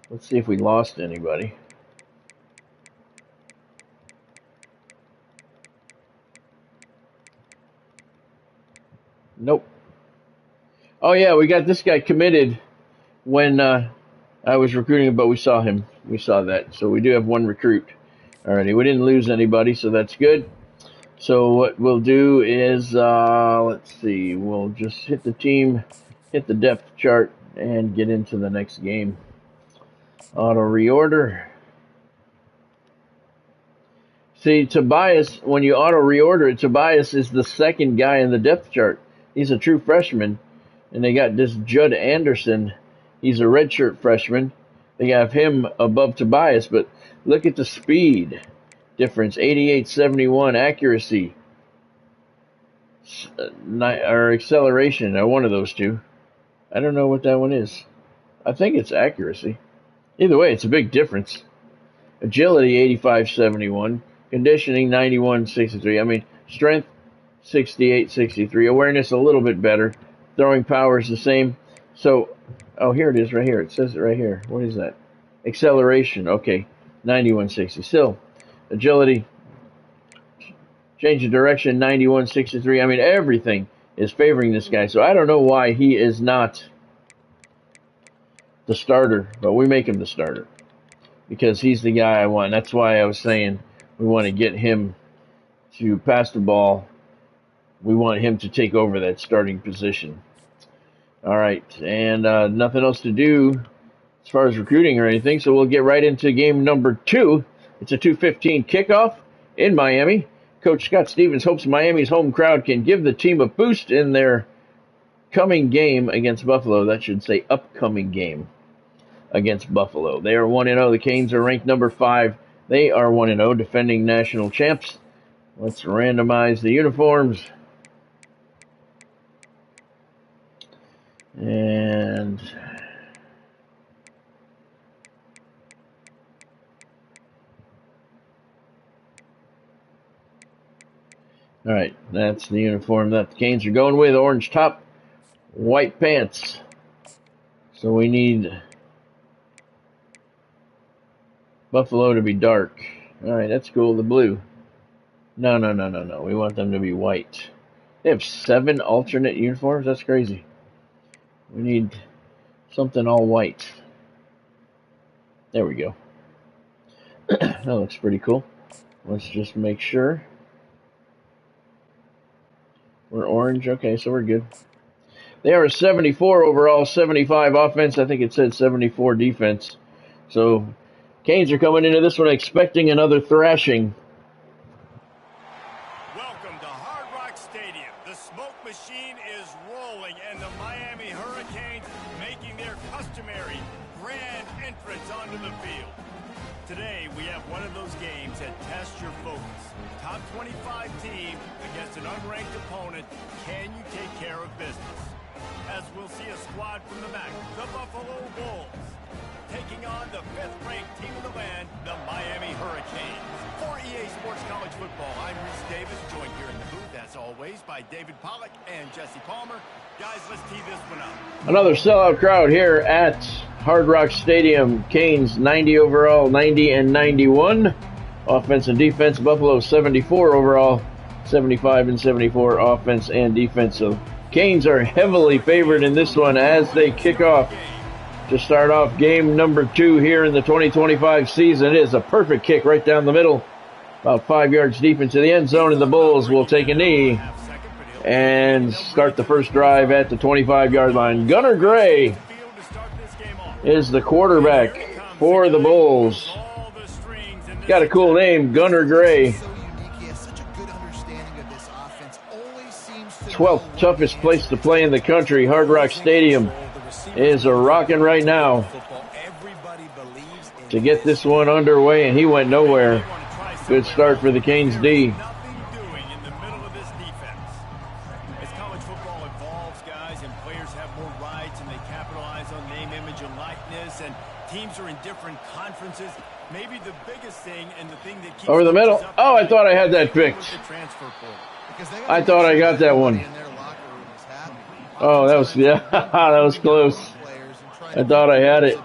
Let's see if we lost anybody. Nope. Oh yeah, we got this guy committed when I was recruiting, but we saw him. We saw that, so we do have 1 recruit. Alrighty, we didn't lose anybody, so that's good. So what we'll do is, let's see, we'll just hit the team, hit the depth chart, and get into the next game. Auto reorder. See, Tobias, when you auto reorder it, Tobias is the 2nd guy in the depth chart. He's a true freshman. And they got this Judd Anderson. He's a redshirt freshman. They have him above Tobias, but look at the speed difference. 88-71 accuracy. Or acceleration, or one of those two. I don't know what that one is. I think it's accuracy. Either way, it's a big difference. Agility, 85-71. Conditioning, 91-63. I mean, strength, 68-63. Awareness, a little bit better. Throwing power is the same. So, oh, here it is right here. It says it right here. What is that? Acceleration. Okay, 91-60. Still, agility, change of direction, 91-63. I mean, everything is favoring this guy. So I don't know why he is not the starter, but we make him the starter because he's the guy I want. That's why I was saying we want to get him to pass the ball. We want him to take over that starting position. All right, and nothing else to do as far as recruiting or anything, so we'll get right into game number 2. It's a 2:15 kickoff in Miami. Coach Scott Stevens hopes Miami's home crowd can give the team a boost in their coming game against Buffalo. That should say upcoming game against Buffalo. They are 1-0. The Canes are ranked number 5. They are 1-0, defending national champs. Let's randomize the uniforms. And all right, that's the uniform that the Canes are going with. Orange top, white pants. So we need Buffalo to be dark. All right, that's cool. The blue. No. We want them to be white. They have 7 alternate uniforms? That's crazy. We need something all white. There we go. That looks pretty cool. Let's just make sure. We're orange. Okay, so we're good. They are a 74 overall, 75 offense. I think it said 74 defense. So Canes are coming into this one expecting another thrashing. Welcome to Hard Rock Stadium. The smoke machine is rolling, and the Miami Hurricanes making their customary grand entrance onto the field. Today, we have one of those games that tests your focus. Top 25 team against an unranked opponent. Can you take care of business? As we'll see a squad from the back, the Buffalo Bulls, taking on the 5th-ranked team of the land, the Miami Hurricanes. For EA Sports College Football, I'm Reese Davis, joined here in the booth, as always, by David Pollack and Jesse Palmer. Guys, let's tee this one up. Another sellout crowd here at Hard Rock Stadium. Canes 90 overall, 90 and 91. Offense and defense. Buffalo 74 overall, 75 and 74 offense and defense. So Canes are heavily favored in this one as they kick off to start off game number 2 here in the 2025 season. It is a perfect kick right down the middle, about 5 yards deep into the end zone, and the Bulls will take a knee and start the first drive at the 25-yard line. Gunnar Gray is the quarterback for the Bulls. Got a cool name, Gunnar Gray. 12th toughest place to play in the country, Hard Rock Stadium. is rocking right now to get this one underway, and he went nowhere. Good start for the Canes D. Nothing doing in the middle of this defense. As college football evolves, guys, and players have more rights and they capitalize on name, image, and likeness, and teams are in different conferences. Maybe the biggest thing and the thing that keeps Over the middle. Oh, I thought I had that fixed. I thought I got that one. Oh, that was, yeah, that was close. I thought I had it.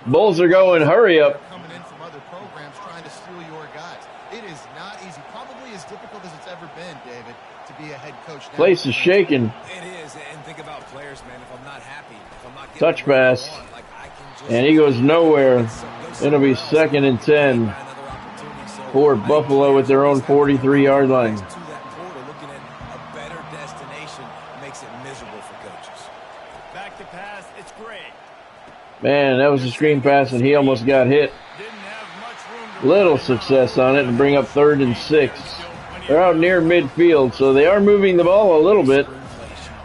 Bulls are going, hurry up. Coming in from other programs trying to steal your guys. It is not easy. Probably as difficult as it's ever been, David, to be a head coach now. Place is shaking. It is, and think about players, man. If I'm not happy, if I'm not getting Touch pass. And he goes nowhere. It'll be 2nd and 10 for Buffalo at their own 43-yard line. To that quarter, looking at a better destination makes it miserable for coaches. Back to pass, it's great. Man, that was a screen pass, and he almost got hit. Didn't have much room to Little success on it to bring up 3rd and 6. They're out near midfield, so they are moving the ball a little bit. You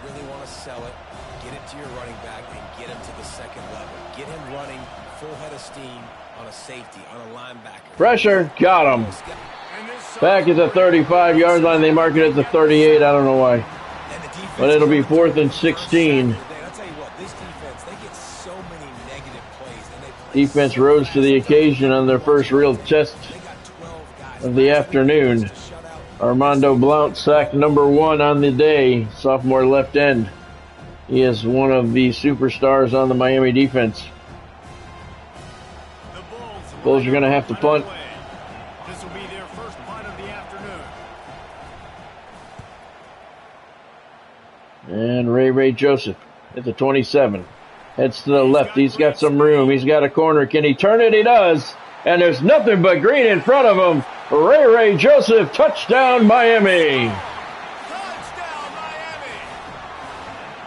really want to sell it, get it to your running back, and get him to the second level. Get him running full head of steam on a safety, on a linebacker. Pressure, got him. Back at the 35-yard line. They mark it at the 38. I don't know why. But it'll be 4th and 16. I'll tell you what, this defense, they get so many negative plays. And they play Defense rose to the occasion on their first real test they got 12 guys. of the afternoon. Armando Blount, sack number 1 on the day, sophomore left end. He is one of the superstars on the Miami defense. The Bulls are going to have to punt. This will be their first punt of the afternoon. And Ray Joseph at the 27. Heads to the left. He's got some room. He's got a corner. Can he turn it? He does. And there's nothing but green in front of him. Ray Joseph, touchdown Miami. Touchdown, Miami!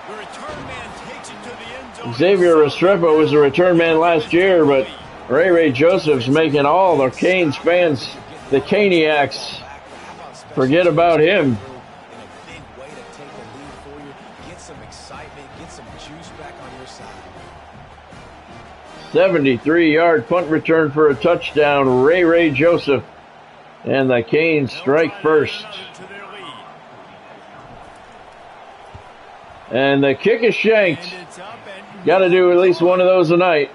The return man takes it to the end zone. Xavier Restrepo was a return man last year, but Ray Joseph's making all the Canes fans, the Caniacs, forget about him. In a big way to take the lead for you, get some excitement, get some juice back on your side. 73-yard punt return for a touchdown, Ray Joseph. And the Canes strike first. To their lead. And the kick is shanked. And it's up and Got to do at least one of those a night.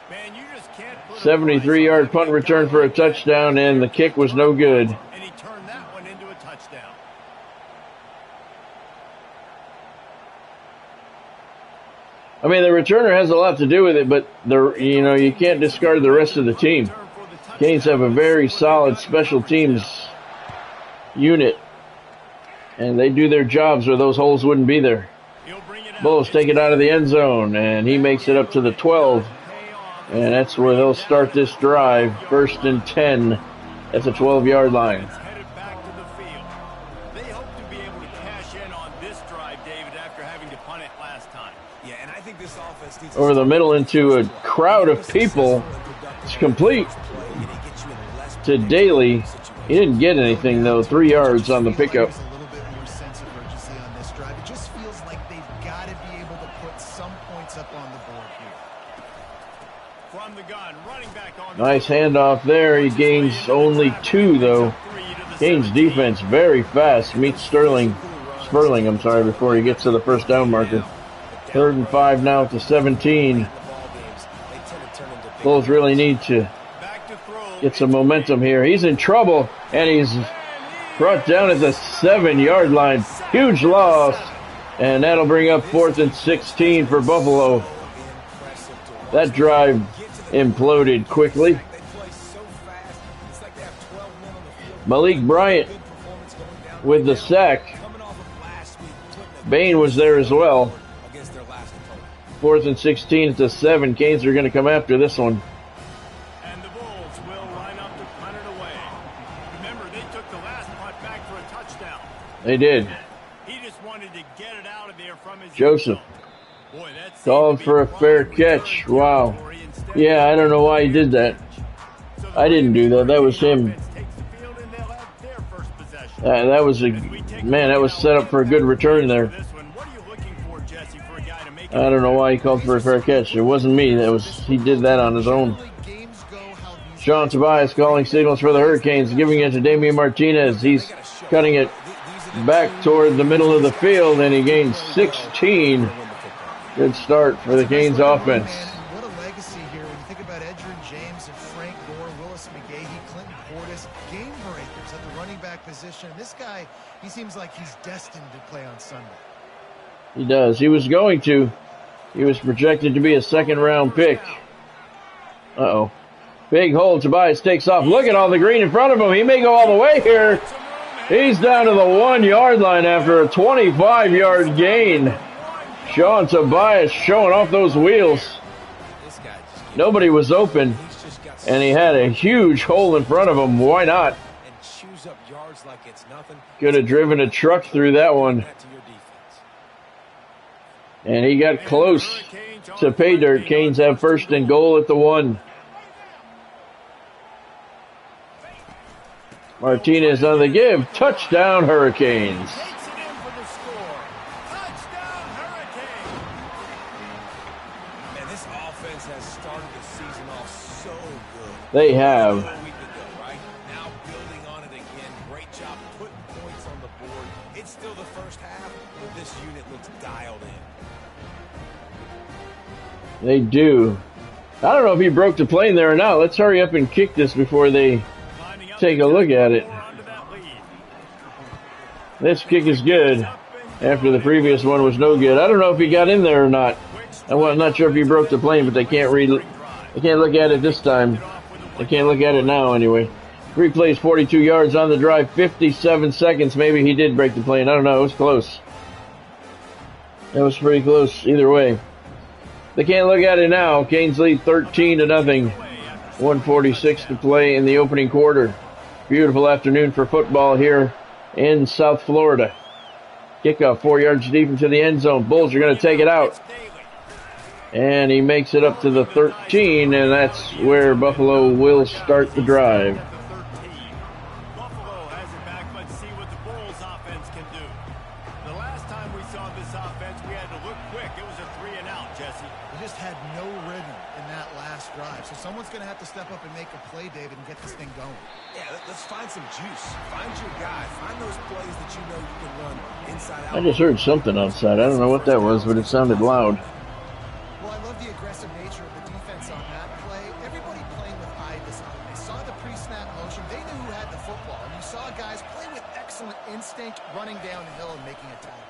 man, you just can't put a 73-yard price punt on return for a touchdown, and the kick was no good. and he turned that one into a touchdown. I mean, the returner has a lot to do with it, but you can't discard the rest of the team. Canes have a very solid special teams unit, and they do their jobs or those holes wouldn't be there. He'll bring it out. Bulls take it out of the end zone, and he makes it up to the 12, and that's where they'll start this drive. 1st and 10 at the 12-yard line. It's headed back to the field. They hope to be able to cash in on this drive, David, after having to punt it last time. Yeah, and I think this offense needs Over the middle into a crowd of people. It's complete to Daly. He didn't get anything, though. 3 yards on the pickup. There's a little bit more sense of urgency on this drive. It just feels like they've got to be able to put some points up on the board here. From the gun, running back on the Nice handoff there. He gains only 2, though. Canes defense very fast. Meets Sperling, before he gets to the first down marker. 3rd and 5 now at the 17. Bulls really need to back to throw. get some momentum here. He's in trouble, and he's brought down at the 7-yard line. Huge loss, and that'll bring up 4th and 16 for Buffalo. That drive imploded quickly. Malik Bryant with the sack. Bain was there as well. 4th and 16 at the 7. Canes are going to come after this one. And the Bulls will line up to punt it away. Remember, they took the last punt back for a touchdown. They did. He just wanted to get it out of there from his Joseph Boy, that seemed called to be for a fair probably catch. really Wow. territory instead. Yeah, I don't know why he did that. So the I didn't do that. That was him. offense takes the field and they'll have their first possession. That was that was set up for a good return there. This one, what are you looking for, Jesse, for a guy to make I don't know why he called for a fair catch. It wasn't me. He did that on his own. Sean Tobias calling signals for the Hurricanes, giving it to Damian Martinez. He's cutting it back toward the middle of the field, and he gains 16. Good start for the Canes offense. What a legacy here when you think about Edgerrin James and Frank Gore, Willis McGahee, Clinton Portis, game breakers at the running back position. This guy, he seems like he's destined to play on Sunday. He does. He was going to. He was projected to be a second-round pick. Uh-oh. Big hole. Tobias takes off. Look at all the green in front of him. He may go all the way here. He's down to the 1-yard line after a 25-yard gain. Sean Tobias showing off those wheels. Nobody was open, and he had a huge hole in front of him. Why not? Could have driven a truck through that one. And he got close to pay dirt. Canes have first and goal at the 1. Martinez on the give. Touchdown, Hurricanes. Man, this offense has started the season off so good. They have. Now building on it again. Great job putting points on the board. It's still the first half, but this unit looks dialed in. They do. I don't know if he broke the plane there or not. Let's hurry up and kick this before they take a look at it. This kick is good after the previous one was no good. I don't know if he got in there or not. I'm not sure if he broke the plane, but they can't look at it this time. They can't look at it now anyway. Replays 42 yards on the drive, 57 seconds. Maybe he did break the plane. I don't know. It was close. It was pretty close either way. They can't look at it now. Canes lead 13-0. 1:46 to play in the opening quarter. Beautiful afternoon for football here in South Florida. Kickoff 4 yards deep into the end zone. Bulls are going to take it out. And he makes it up to the 13, and that's where Buffalo will start the drive. Buffalo has it back. Let's see what the Bulls offense can do. The last time we saw this offense, we had to look quick. It was a 3-and-out, Jesse. We just had no rhythm in that last drive. So someone's going to have to step up and make a play, David, and get this thing going. Yeah, let's find some juice. Find your guy. Find those plays that you know you can run inside out. I just heard something outside. I don't know what that was, but it sounded loud. Well, I love the aggressive nature of the defense on that play. Everybody playing with eye design. They saw the pre-snap motion. They knew who had the football. And you saw guys play with excellent instinct, running down the hill and making a tackle.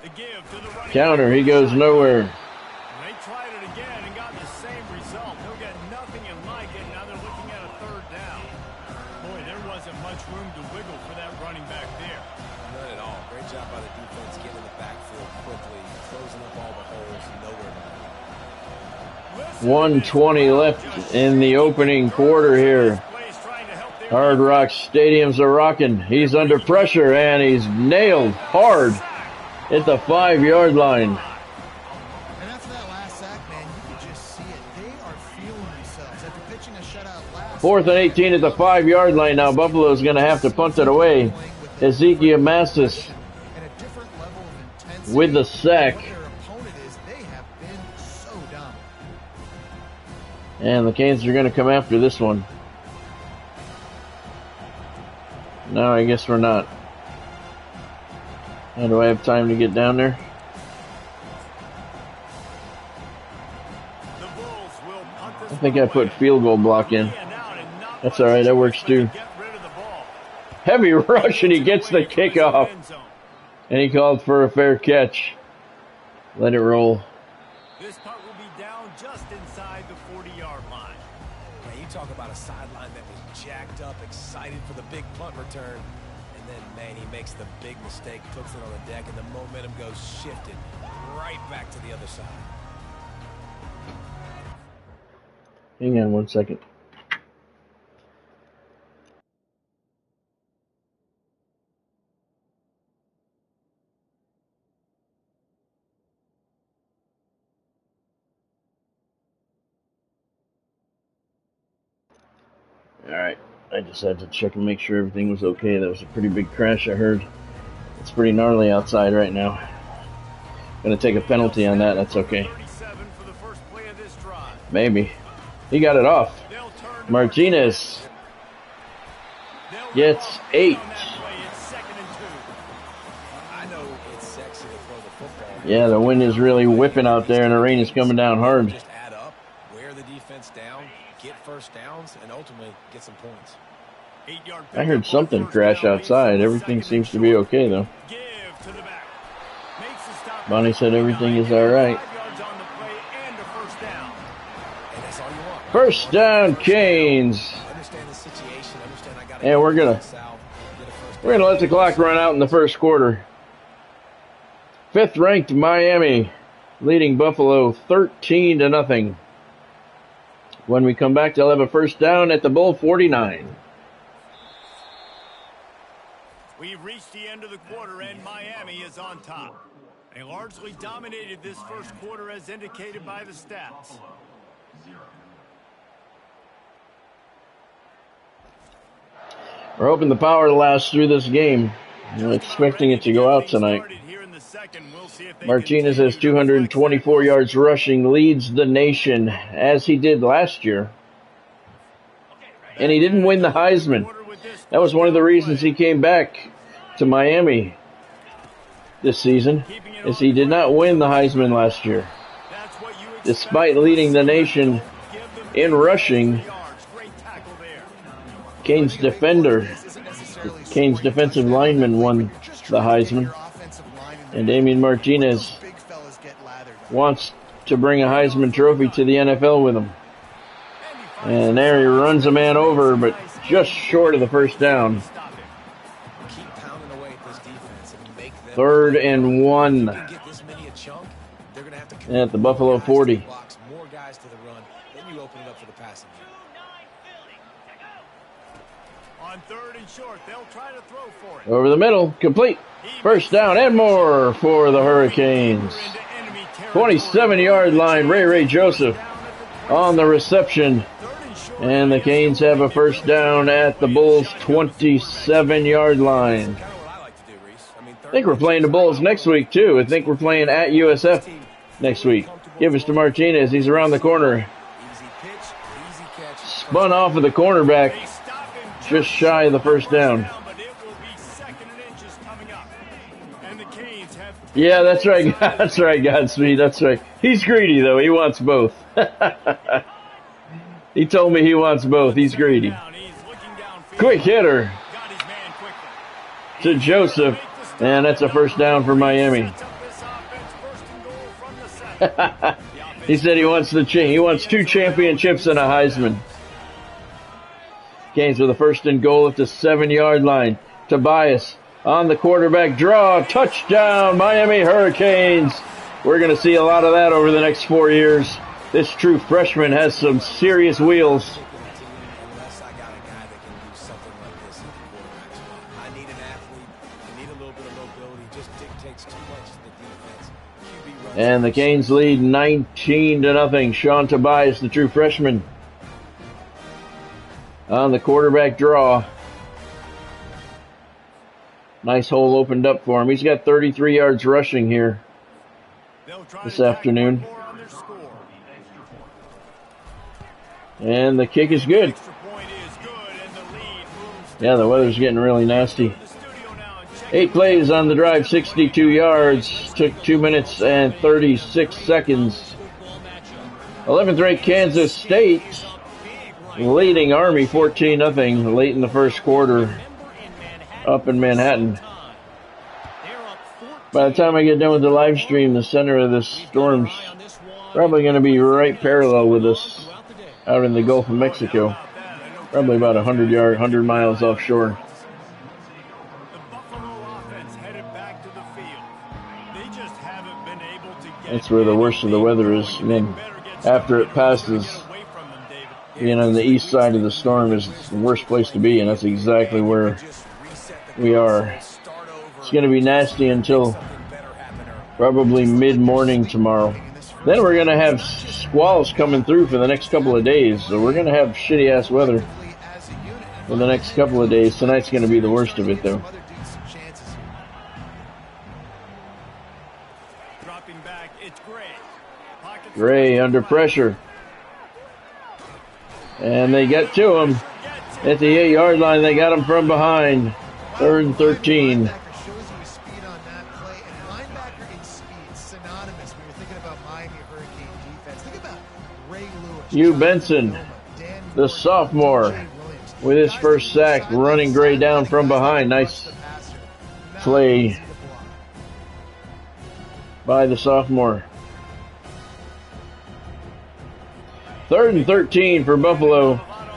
The give to the running Counter. He goes nowhere. They tried it again and got the same result. They'll get nothing and like it. Now they're looking at a 3rd down. Boy, there wasn't much room to wiggle for that running back there. None at all. Great job by the defense getting in the backfield quickly, closing up all the holes, nowhere to go. 1:20 left in the opening quarter here. Hard Rock Stadium's a rocking. He's under pressure, and he's nailed hard at the 5-yard line. And after that last sack, man, you could just see it. They are feeling themselves. After pitching a shutout last 4th and 18 at the 5-yard line. Now Buffalo's going to have to punt it away. Ezekiel Mastis and a different level of intensity with the sack. what their opponent is. They have been so dominant. And the Canes are going to come after this one. No, I guess we're not. How do I have time to get down there? I think I put field goal block in. That's alright, that works too. Heavy rush, and he gets the kickoff. And he called for a fair catch. Let it roll. This punt will be down just inside the 40-yard line. Man, you talk about a sideline that was jacked up, excited for the big punt return. And then, man, he makes the big mistake, puts it on the deck, and the momentum goes shifted right back to the other side. Hang on 1 second. Alright, I just had to check and make sure everything was okay. That was a pretty big crash I heard. It's pretty gnarly outside right now. Gonna take a penalty on that. That's okay. 37 for the first play of this drive. Maybe. He got it off. They'll turn to Martinez They'll gets go 8. on that play. It's 2nd and 2. I know it's sexy to throw the football. Yeah, the wind is really whipping out there, and the rain is coming down hard. Just add up, wear the defense down, get first downs, and ultimately get some points. 8-yard I heard pickup on something first crash down. outside. Everything seems to be okay, though. Give to the back. Makes the stop. Bonnie said everything is all right. 5 yards on the play and a first down. And that's all you want. First down, Canes. Understand the situation. Understand I got And we're gonna let the clock run out in the first quarter. 5th-ranked Miami leading Buffalo 13-0. When we come back, they'll have a first down at the Bull 49. We've reached the end of the quarter, and Miami is on top. They largely dominated this first quarter as indicated by the stats. We're hoping the power lasts through this game. We're expecting it to go out tonight. Martinez has 224 yards rushing, leads the nation as he did last year. And he didn't win the Heisman. That was one of the reasons he came back to Miami this season, is he did not win the Heisman last year. Despite leading the nation in rushing, Canes defensive lineman won the Heisman. And Damian Martinez wants to bring a Heisman trophy to the NFL with him. And there he runs a man over, but just short of the first down. 3rd and 1 at the Buffalo 40. On 3rd and short, they'll try to throw for it. Over the middle, complete. First down and more for the Hurricanes. 27-yard line, Ray Joseph on the reception. And the Canes have a first down at the Bulls' 27-yard line. I think we're playing the Bulls next week, too. I think we're playing at USF next week. Give us to Martinez. He's around the corner. Spun off of the cornerback. Just shy of the first down. Yeah, that's right. That's right, Godspeed. That's right. He's greedy, though. He wants both. He told me he wants both. He's greedy. Quick hitter to Joseph. And that's a first down for Miami. He said he wants he wants 2 championships and a Heisman. Canes with a first and goal at the 7-yard line. Tobias on the quarterback draw. Touchdown, Miami Hurricanes. We're going to see a lot of that over the next 4 years. This true freshman has some serious wheels. And the Canes lead 19-0. Sean Tobias, the true freshman, on the quarterback draw. Nice hole opened up for him. He's got 33 yards rushing here this afternoon. And the kick is good. Yeah, the weather's getting really nasty. 8 plays on the drive, 62 yards. Took 2 minutes and 36 seconds. 11th ranked Kansas State leading Army 14-0 late in the first quarter up in Manhattan. By the time I get done with the live stream, the center of this storm's probably going to be right parallel with us out in the Gulf of Mexico. Probably about 100 miles offshore. That's where the worst of the weather is. And then after it passes, being on the east side of the storm is the worst place to be, and that's exactly where we are. It's going to be nasty until probably mid-morning tomorrow. Then we're going to have squalls coming through for the next couple of days, so we're going to have shitty-ass weather for the next couple of days. Tonight's going to be the worst of it, though. Gray under pressure. And they get to him at the 8-yard line. They got him from behind. 3rd and 13. Linebacker shows you his speed on that play, and linebacker and speed synonymous when you're thinking about Miami Hurricane defense. Think about Ray Lewis, Hugh Benson, the sophomore, with his first sack, running Gray down from behind. Nice play by the sophomore. 3rd and 13 for Buffalo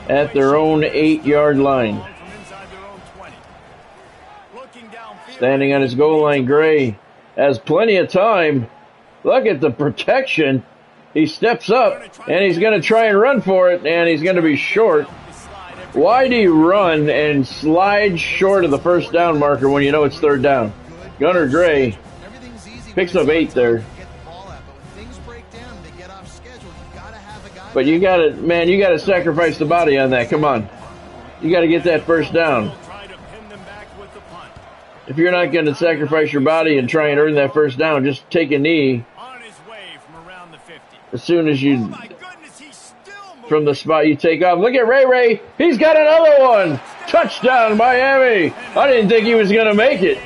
at their own 8-yard line. Standing on his goal line, Gray has plenty of time. Look at the protection. He steps up, and he's going to try and run for it, and he's going to be short. Why do you run and slide short of the first down marker when you know it's 3rd down? Gunnar Gray picks up 8 there. But you got to, man, you got to sacrifice the body on that. Come on. You got to get that first down. If you're not going to sacrifice your body and try and earn that first down, just take a knee as soon as you, from the spot you take off. Look at Ray. He's got another one. Touchdown, Miami. I didn't think he was going to make it.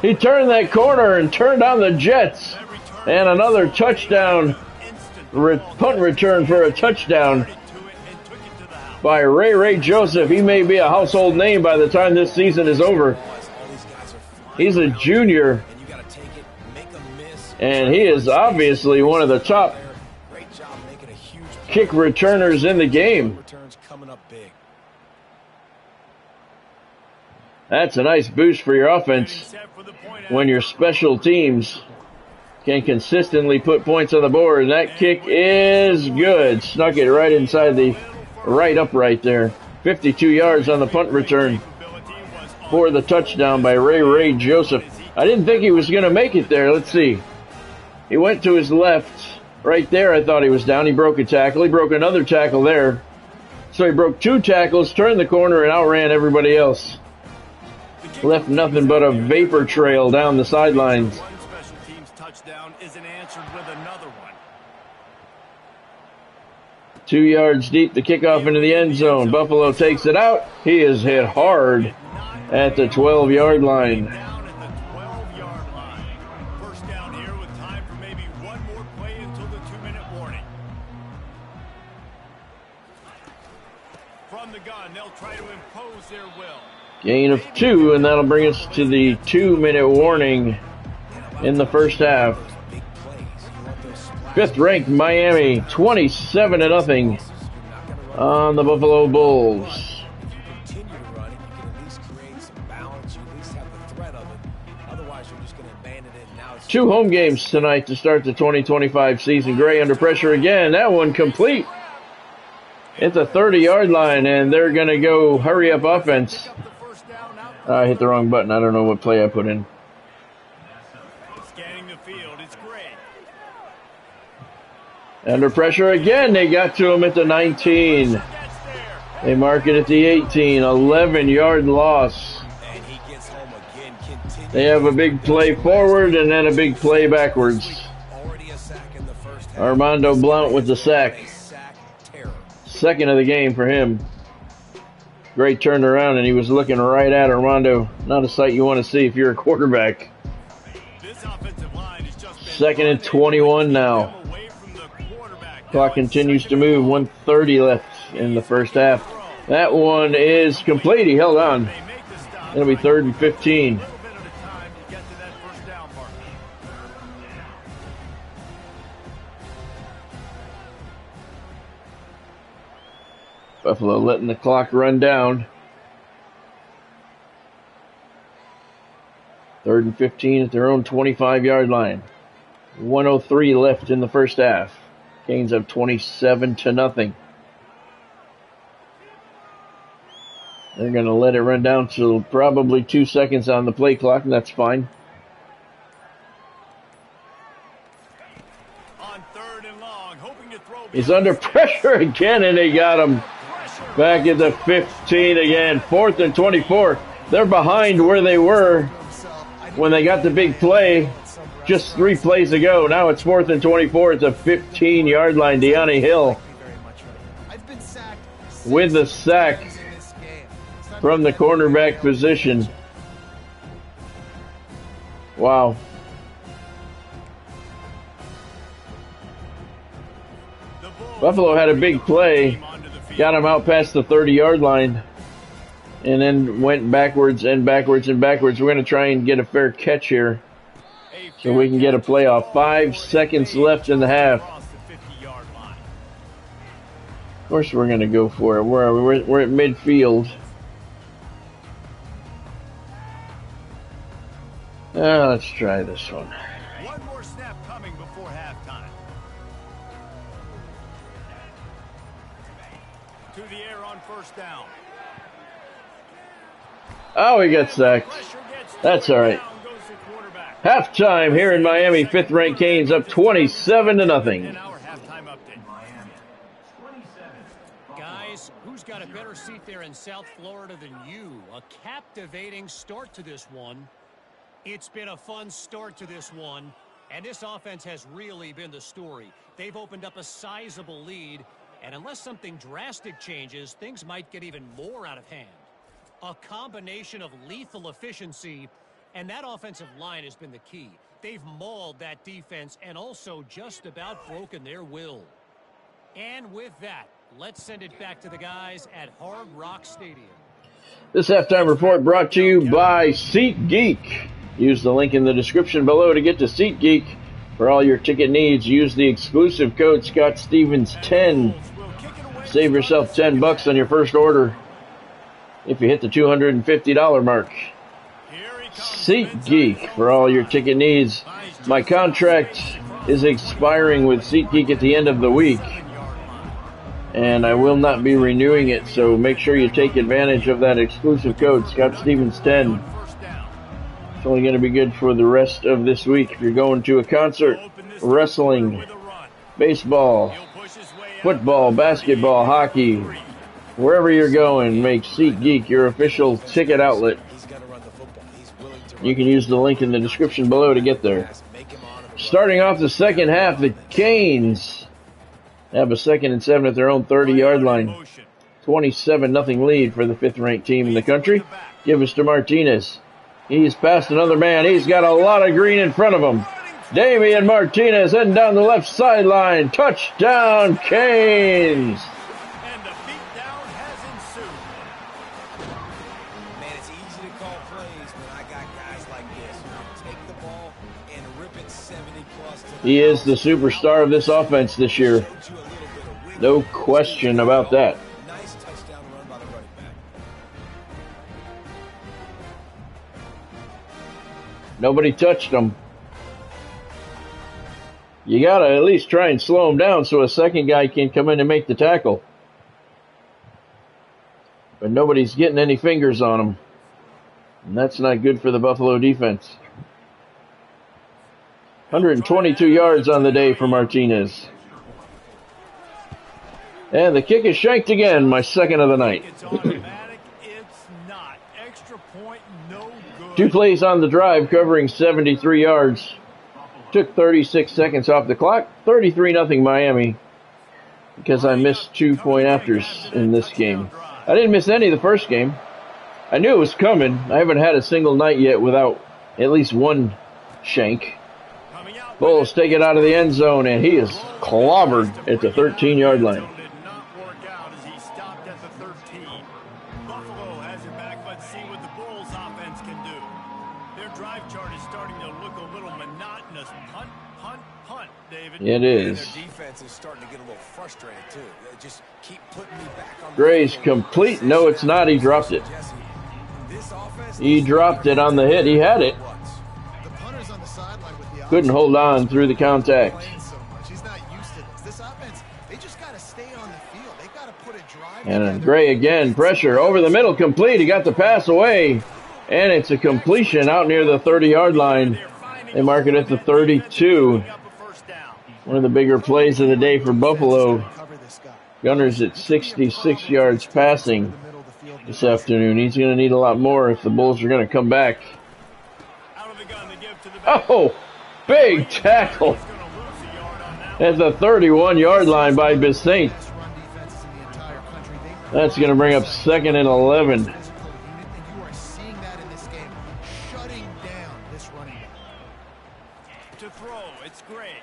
He turned that corner and turned on the Jets. And another touchdown. Punt return for a touchdown by Ray Joseph. He may be a household name by the time this season is over. He's a junior, and he is obviously one of the top kick returners in the game. That's a nice boost for your offense when your special teams can consistently put points on the board. And that kick is good. Snuck it right inside the right upright there. 52 yards on the punt return for the touchdown by Ray Joseph. I didn't think he was going to make it there. Let's see. He went to his left. Right there, I thought he was down. He broke a tackle. He broke another tackle there. So he broke 2 tackles, turned the corner, and outran everybody else. Left nothing but a vapor trail down the sidelines. Isn't answered with another one. 2 yards deep, the kickoff into the end zone. Buffalo takes it out. He is hit hard at the 12-yard line. Down at the 12-yard line. First down here with time for maybe one more play until the 2-minute warning. From the gun, they'll try to impose their will. Gain of 2, and that'll bring us to the 2-minute warning in the first half. 5th-ranked Miami, 27-0 on the Buffalo Bulls. 2 home games tonight to start the 2025 season. Gray under pressure again. That one complete at the 30-yard line, and they're going to go hurry-up offense. I hit the wrong button. I don't know what play I put in. Scanning the field, it's Gray. Under pressure again. They got to him at the 19. They mark it at the 18. 11-yard loss. And he gets home again. They have a big play forward and then a big play backwards. Already a sack in the first half. Armando Blount with the sack. Second of the game for him. Gray turned around and he was looking right at Armando. Not a sight you want to see if you're a quarterback. This offensive line is just 2nd and 21 now. Clock continues to move. 1:30 left in the first half. That one is complete. He held on. It'll be 3rd and 15. Buffalo letting the clock run down. 3rd and 15 at their own 25-yard line. 1:03 left in the first half. Canes up 27-0. They're going to let it run down to probably 2 seconds on the play clock, and that's fine. On 3rd and long, hoping to throw. He's under pressure again, and they got him back at the 15 again. 4th and 24. They're behind where they were when they got the big play. just 3 plays ago. Now it's 4th and 24 at the 15-yard line. De'Anni Hill with the sack from the cornerback position. Wow. Buffalo had a big play, got him out past the 30-yard line, and then went backwards and backwards and backwards. We're going to try and get a fair catch here so we can get a playoff. 5 seconds left in the half. Of course we're going to go for it. We're at midfield. Let's try this one. One more snap coming before halftime. To the air on first down. Oh, he got sacked. That's all right. Halftime here in Miami. 5th-ranked Canes up 27-0. Guys, who's got a better seat there in South Florida than you? A captivating start to this one. It's been a fun start to this one, and this offense has really been the story. They've opened up a sizable lead, and unless something drastic changes, things might get even more out of hand. A combination of lethal efficiency, and that offensive line has been the key. They've mauled that defense and also just about broken their will. And with that, let's send it back to the guys at Hard Rock Stadium. This halftime report brought to you by SeatGeek. Use the link in the description below to get to SeatGeek. For all your ticket needs, use the exclusive code ScottStevens10. Save yourself $10 on your first order if you hit the $250 mark. SeatGeek for all your ticket needs. My contract is expiring with SeatGeek at the end of the week, and I will not be renewing it, so make sure you take advantage of that exclusive code ScottStevens10. It's only going to be good for the rest of this week. If you're going to a concert, wrestling, baseball, football, basketball, hockey, wherever you're going, make SeatGeek your official ticket outlet. You can use the link in the description below to get there. Starting off the second half, the Canes have a 2nd and 7 at their own 30-yard line. 27-0 lead for the 5th-ranked team in the country. Give us to Martinez. He's past another man. He's got a lot of green in front of him. Damian Martinez heading down the left sideline. Touchdown, Canes! And the beatdown has ensued. Man, it's easy to call plays when I got guys like this. Take the ball and rip it 70-plus. He is the superstar of this offense this year. No question about that. Nice touchdown run by the running back. Nobody touched him. You got to at least try and slow him down so a second guy can come in and make the tackle. But nobody's getting any fingers on him. And that's not good for the Buffalo defense. 122 yards on the day for Martinez. And the kick is shanked again, my second of the night. It's automatic. It's not. Extra point, no good. 2 plays on the drive covering 73 yards. Took 36 seconds off the clock. 33-0 Miami. Because I missed 2-point afters in this game. I didn't miss any of the first game. I knew it was coming. I haven't had a single night yet without at least one shank. Bulls take it out of the end zone, and he is clobbered at the 13-yard line. Did not work out as he stopped at the 13. Buffalo has it back. Let's see what the Bulls offense can do. Their drive chart is starting to look a little monotonous. Punt, punt, punt, David. It is. Their defense is starting to get a little frustrated, too. They just keep putting me back on the Gray's field. complete. No, it's not. He dropped it. Jesse, this offense He dropped it on the hit. He had it. The punter's on the sideline with the Couldn't hold on through the contact. playing so much. He's not used to this. This offense, they just got to stay on the field. They got to put a drive. And together. Gray again. Pressure over the middle. Complete. He got the pass away. And it's a completion out near the 30-yard line. They mark it at the 32. One of the bigger plays of the day for Buffalo. Cover this guy. Gunners at 66 yards passing this afternoon. He's going to need a lot more if the Bulls are going to come back. Out of the gun to give to the back. Oh! big tackle at the 31-yard line by Bethune. That's going to bring up 2nd and 11. And you are seeing that in this game, shutting down this running back. To throw, it's great.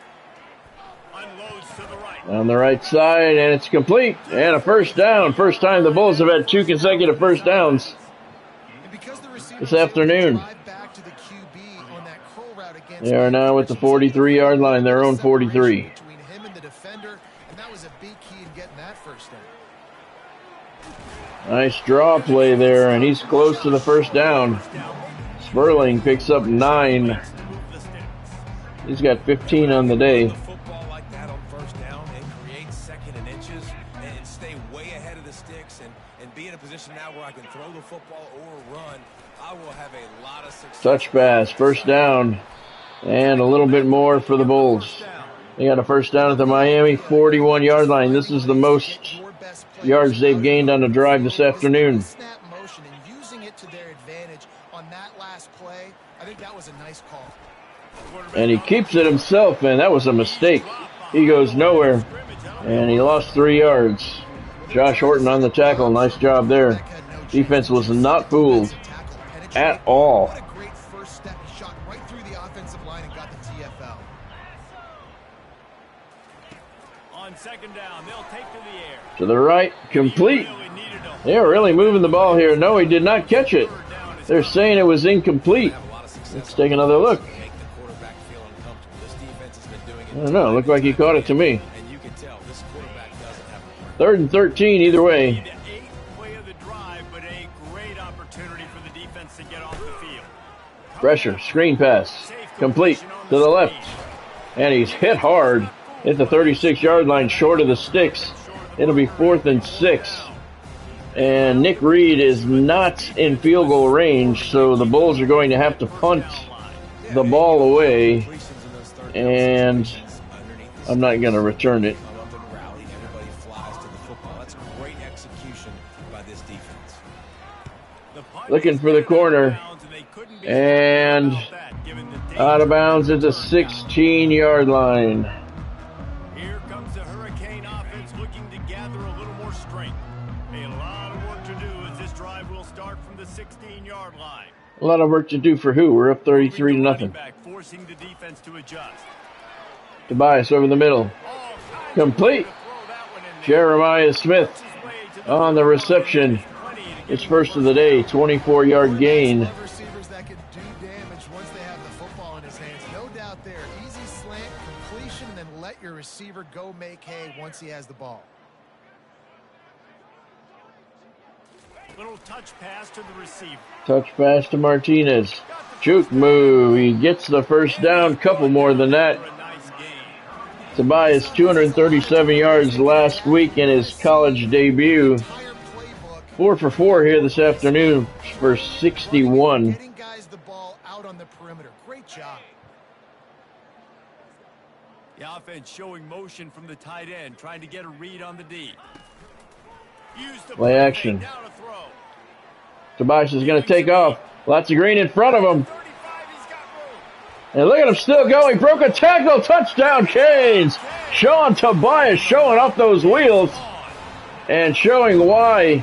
Unloads to the right. On the right side, and it's complete. And a first down. First time the Bulls have had 2 consecutive first downs this afternoon. They are now at the 43-yard line, their own 43. Between him and the defender, and that was a big key in getting that first down. Nice draw play there, and he's close to the first down. Sperling picks up 9. He's got 15 on the day. Football like that on first down and create 2nd and inches and stay way ahead of the sticks and be in a position now where I can throw the football or run. I will have a lot of success. Touch pass, first down, and a little bit more for the Bulls. They got a first down at the Miami 41-yard line. This is the most yards they've gained on a drive this afternoon. Snap motion and using it to their advantage on that last play. I think that was a nice call. And he keeps it himself, and that was a mistake. He goes nowhere, and he lost 3 yards. Josh Horton on the tackle. Nice job there. Defense was not fooled at all. What a great first step. He shot right through the offensive line and got the TFL. On 2nd down, they'll take to the air. To the right, complete. They're really moving the ball here. No, he did not catch it. They're saying it was incomplete. Let's take another look. I don't know. It looked like he caught it to me. 3rd and 13 either way. Play of the drive, but a great opportunity for the defense to get off the field. Pressure, screen pass, complete to the left. And he's hit hard at the 36-yard line, short of the sticks. It'll be 4th and 6. And Nick Reed is not in field goal range, so the Bulls are going to have to punt the ball away. And I'm not going to return it. Looking for the corner. And out of bounds at the 16-yard line. Here comes the Hurricane offense looking to gather a little more strength. A lot of work to do as this drive will start from the 16-yard line. A lot of work to do for who? We're up 33-0. Forcing the defense to adjust. Tobias over the middle. Complete. Jeremiah Smith on the reception. It's first of the day, 24-yard gain. Receivers that can do damage once they have the football in his hands. No doubt there. Easy slant, completion, then let your receiver go make hay once he has the ball. Little touch pass to the receiver. Touch pass to Martinez. Juke move. He gets the first down. Couple more than that. Tobias, 237 yards last week in his college debut. 4 for 4 here this afternoon for 61. Getting guys the ball out on the perimeter. Great job. The offense showing motion from the tight end, trying to get a read on the D. Play action. Tobias is going to take off. Lots of green in front of him. And look at him still going. Broke a tackle. Touchdown, Canes. Sean Tobias showing off those wheels and showing why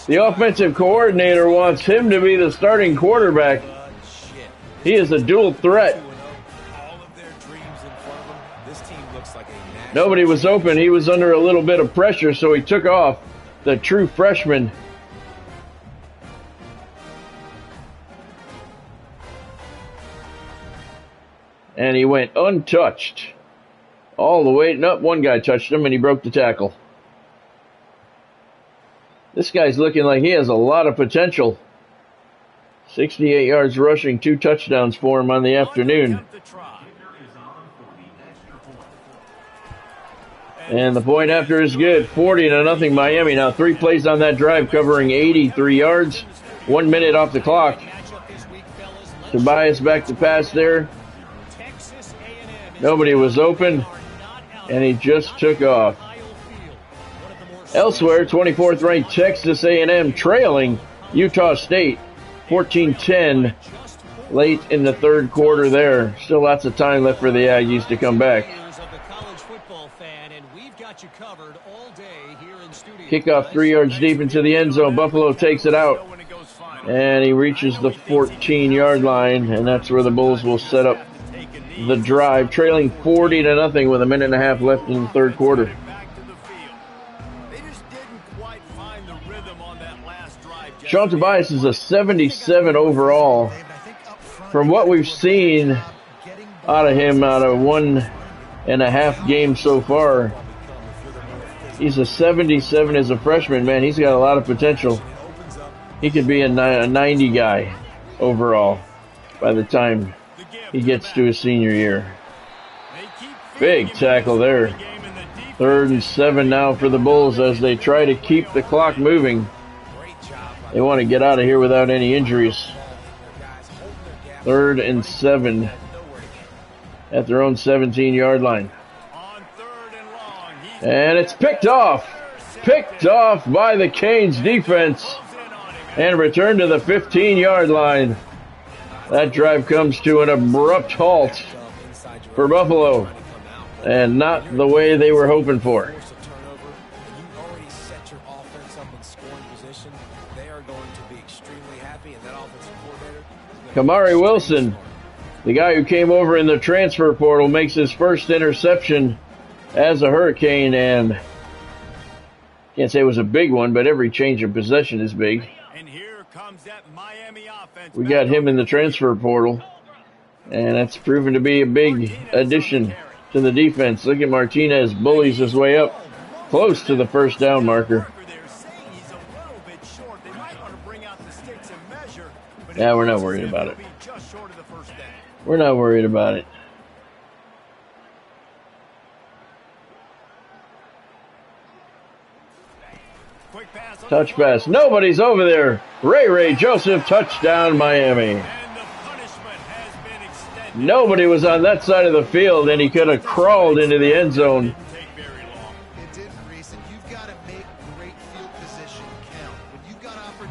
the offensive coordinator wants him to be the starting quarterback. He is a dual threat. Nobody was open. He was under a little bit of pressure, so he took off. The true freshman. And he went untouched all the way. Nope, one guy touched him and he broke the tackle. This guy's looking like he has a lot of potential. 68 yards rushing, 2 touchdowns for him on the afternoon. And the point after is good. 40-0 Miami. Now 3 plays on that drive covering 83 yards. 1 minute off the clock. Tobias back to pass there. Nobody was open, and he just took off. Elsewhere, 24th ranked Texas A&M trailing Utah State 14-10 late in the third quarter there. Still lots of time left for the Aggies to come back. Kickoff 3 yards deep into the end zone. Buffalo takes it out. And he reaches the 14-yard line, and that's where the Bulls will set up the drive, trailing 40-0 with a minute and a half left in the third quarter. Sean Tobias is a 77 overall. From what we've seen out of him, out of 1.5 games so far, he's a 77 as a freshman, man. He's got a lot of potential. He could be a 90 guy overall by the time he gets to his senior year. Big tackle there. 3rd and 7 now for the Bulls as they try to keep the clock moving. They want to get out of here without any injuries. 3rd and 7 at their own 17-yard line. And it's picked off. Picked off by the Canes defense. And returned to the 15-yard line. That drive comes to an abrupt halt for Buffalo. And not the way they were hoping for. Kamari Wilson, the guy who came over in the transfer portal, makes his first interception as a Hurricane. And can't say it was a big one, but every change of possession is big. We got him in the transfer portal, and that's proven to be a big addition to the defense. Look at Martinez bullies his way up close to the first down marker. Yeah, we're not worried about it. We're not worried about it. Touch pass. Nobody's over there. Ray Joseph, touchdown Miami. Nobody was on that side of the field, and he could have crawled into the end zone.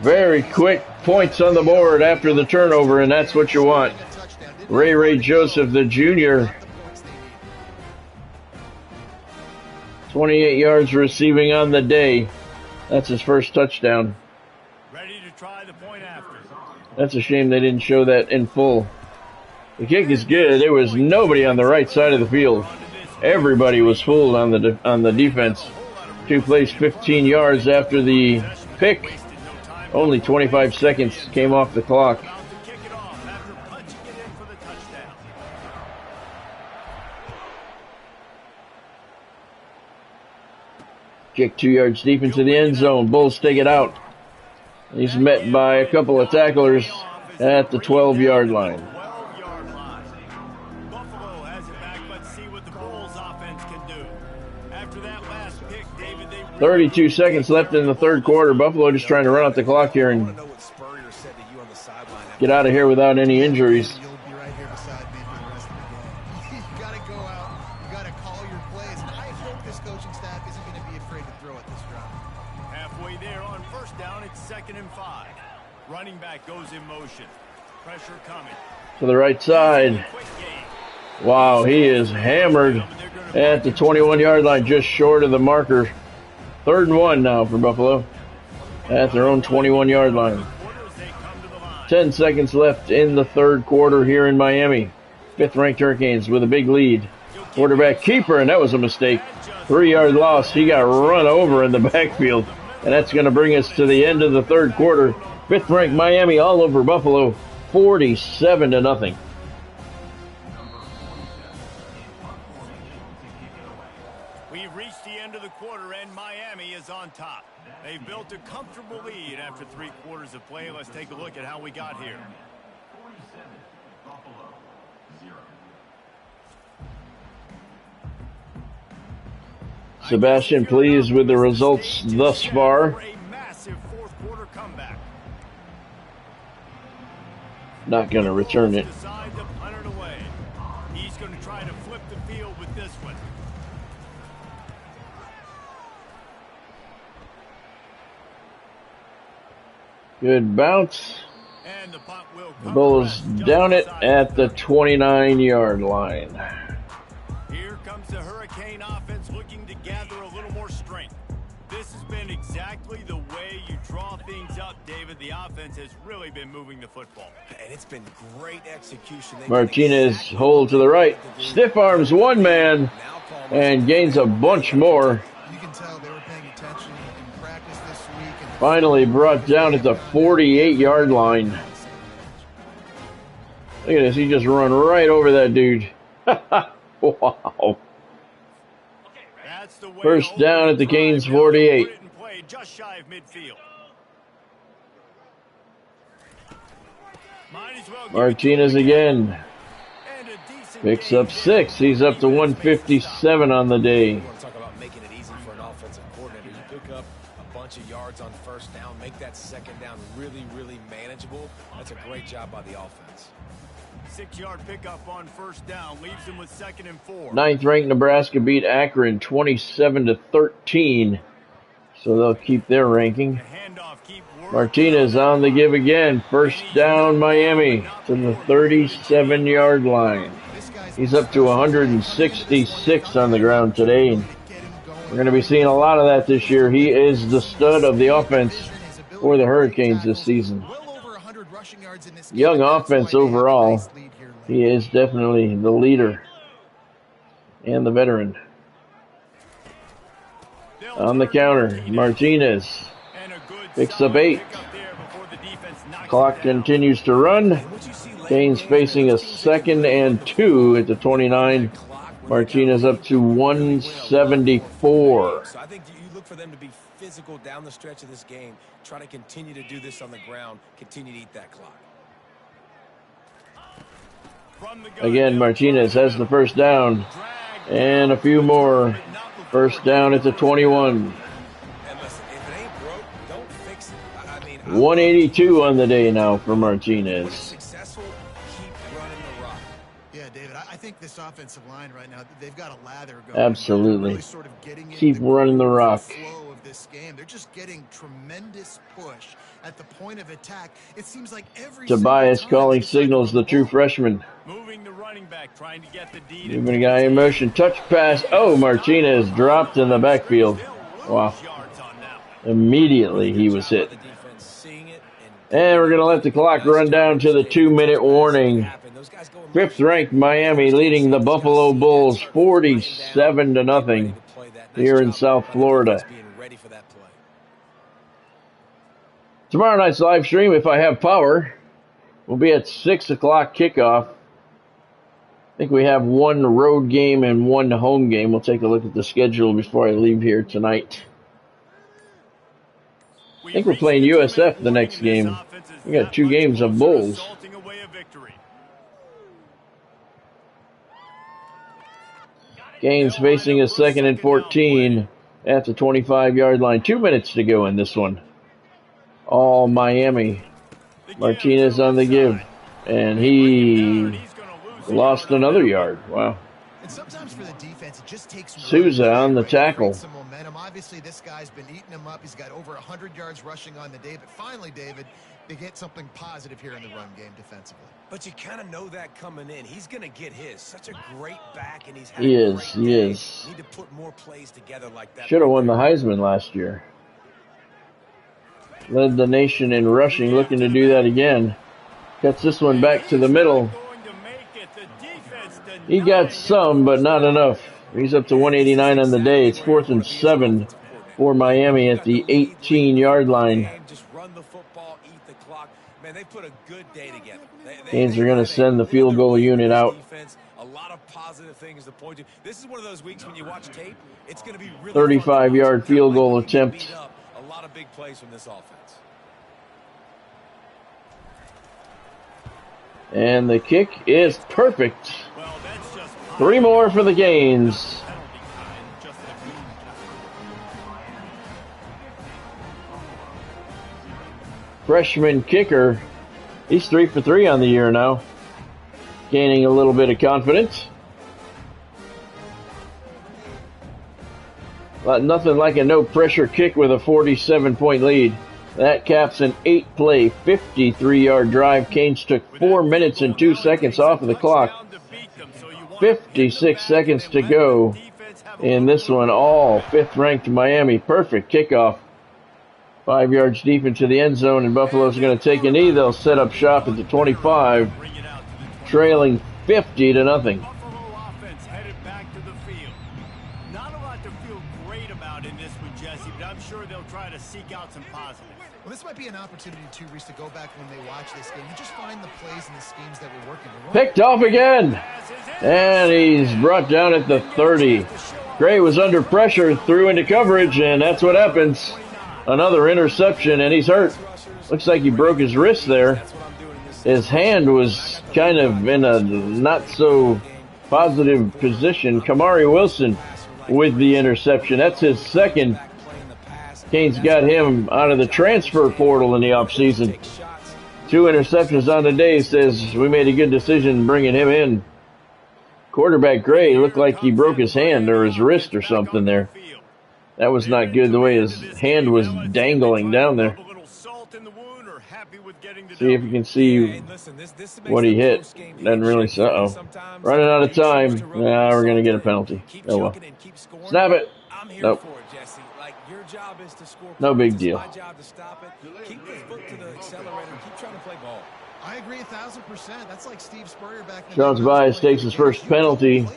Very quick points on the board after the turnover, and that's what you want. Ray Joseph, the junior. 28 yards receiving on the day. That's his first touchdown. Ready to try the point after. That's a shame they didn't show that in full. The kick is good. There was nobody on the right side of the field. Everybody was fooled on the defense. 2 plays, 15 yards after the pick. Only 25 seconds came off the clock. Kick 2 yards deep into the end zone. Bulls take it out. He's met by a couple of tacklers at the 12-yard line. 32 seconds left in the third quarter. Buffalo just trying to run out the clock here and get out of here without any injuries. You'll be right here beside me for the rest of the game. You got to go out. You got to call your plays. And I hope this coaching staff isn't going to be afraid to throw it this drive. Halfway there on first down, it's 2nd and 5. Running back goes in motion. Pressure coming. To the right side. Wow, he is hammered at the 21-yard line, just short of the marker. 3rd and 1 now for Buffalo at their own 21-yard line. 10 seconds left in the third quarter here in Miami. 5th-ranked Hurricanes with a big lead. Quarterback keeper, and that was a mistake. 3-yard loss. He got run over in the backfield, and that's going to bring us to the end of the third quarter. 5th-ranked Miami all over Buffalo, 47-0. We've reached the end of the quarter, and Miami is on top. They've built a comfortable lead after 3 quarters of play. Let's take a look at how we got here. Sebastian pleased with the results thus far. A massive fourth-quarter comeback. Not going to return it. Decide to punt it away. He's going to try to flip the field with this one. Good bounce. And the punt will The come Bulls just down it outside at the the 29-yard line. Here comes the Hurricane offense looking to gather a little more strength. This has been exactly the way you draw things up, David. The offense has really been moving the football. And it's been great execution. Martinez hold to the right. Stiff arms one man and gains a bunch more. You can tell they were paying attention in practice this week. And Finally brought down at the 48-yard line. Look at this. He just run right over that dude. Wow. That's the way First to down open at the drive. Canes They'll go 48. for it and play just shy of midfield. Might as well give it to Martinez him again. And a decent Picks gain up there. 6. He's up to 157 on the day. You want to talk about making it easy for an offensive coordinator. You pick up a bunch of yards on first down, make that second down really, really manageable. That's a great job by the offense. 6-yard pickup on first down leaves them with 2nd and 4. Ninth-ranked Nebraska beat Akron 27-13. So they'll keep their ranking. The handoff keep working. Martinez on the give again. First down Miami to the 37-yard line. He's up to 166 on the ground today. We're going to be seeing a lot of that this year. He is the stud of the offense for the Hurricanes this season. Young offense overall. He is definitely the leader and the veteran. On the counter, Martinez picks up 8. Clock continues to run. Canes facing a 2nd and 2 at the 29. Martinez up to 174. So I think you look for them to be physical down the stretch of this game. Try to continue to do this on the ground. Continue to eat that clock. Again, Martinez has the first down. And a few more. First down at the 21. And listen, if it ain't broke, don't fix it. I mean, 182 on the day now for Martinez. successful, keep running the rock. Yeah, David, I think this offensive line right now, they've got a lather going. Absolutely. Really sort of getting Keep into running the rock. flow of this game. They're just getting tremendous push at the point of attack. It seems like every Tobias single time calling they decide to signals, the run true ball. freshman. Moving the running back, trying to get the D. Moving a guy in motion. Touch pass. Oh, Martinez dropped in the backfield. Wow. Immediately he was hit. The defense seeing it And we're going to let the clock run down to the 2-minute warning. Fifth-ranked Miami leading the Buffalo Bulls 47-0 here in South Florida. Tomorrow night's live stream, if I have power, will be at 6 o'clock kickoff. I think we have one road game and one home game. We'll take a look at the schedule before I leave here tonight. I think we're playing USF the next game. We got 2 games of Bulls. Canes facing a 2nd and 14 at the 25-yard line. 2 minutes to go in this one. All Miami. Martinez on the give. And he lost another yard. Wow. And sometimes for the defense, it just takes Souza on the tackle. some momentum. Obviously, this guy's been eating him up. He's got over 100 yards rushing on the day. But finally, David, they get something positive here in the run game defensively. But you kind of know that coming in. He's going to get his. Such a great back, and he's had He a is, great he day. is. Need to put more plays together like that. Should have won the Heisman last year. Led the nation in rushing, looking to do that again. Cuts this one back to the middle. He got some, but not enough. He's up to 189 on the day. It's 4th and 7 for Miami at the 18-yard line. Just run the football, eat the clock. Man, they put a good day together. Canes are going to send the field goal unit out. Defense, a lot of positive things to point to. This is one of those weeks when you watch tape, it's going to be really 35-yard field goal attempt. A lot of big plays from this offense. And the kick is perfect. 3 more for the Canes. Freshman kicker. He's 3 for 3 on the year now. Gaining a little bit of confidence. But nothing like a no-pressure kick with a 47-point lead. That caps an 8-play, 53-yard drive. Canes took 4 minutes and 2 seconds off of the clock. 56 seconds to go in this one. All fifth-ranked Miami. Perfect kickoff. 5 yards deep into the end zone, and Buffalo's going to take a knee. They'll set up shop at the 25, trailing 50-0. Buffalo offense headed back to the field. Not a lot to feel great about in this one, Jesse, but I'm sure they'll try to seek out some positives. Well, this might be an opportunity, too, Reese, to go back when they watch this game and just find the plays and the schemes that were working. Picked off again, and he's brought down at the 30. Gray was under pressure, threw into coverage, and that's what happens. Another interception, and he's hurt. Looks like he broke his wrist there. His hand was kind of in a not-so-positive position. Kamari Wilson with the interception. That's his second. Canes got him out of the transfer portal in the offseason. 2 interceptions on the day. Says we made a good decision bringing him in. Quarterback Gray looked like he broke his hand or his wrist or something there. That was not good, the way his hand was dangling down there. See if you can see what he hit. Doesn't really. Uh-oh. Running out of time. Nah, we're going to get a penalty. Oh, well. Snap it. Nope. No big deal. I agree 1,000%. That's like Steve Spurrier back then. Sean Tobias takes his first penalty,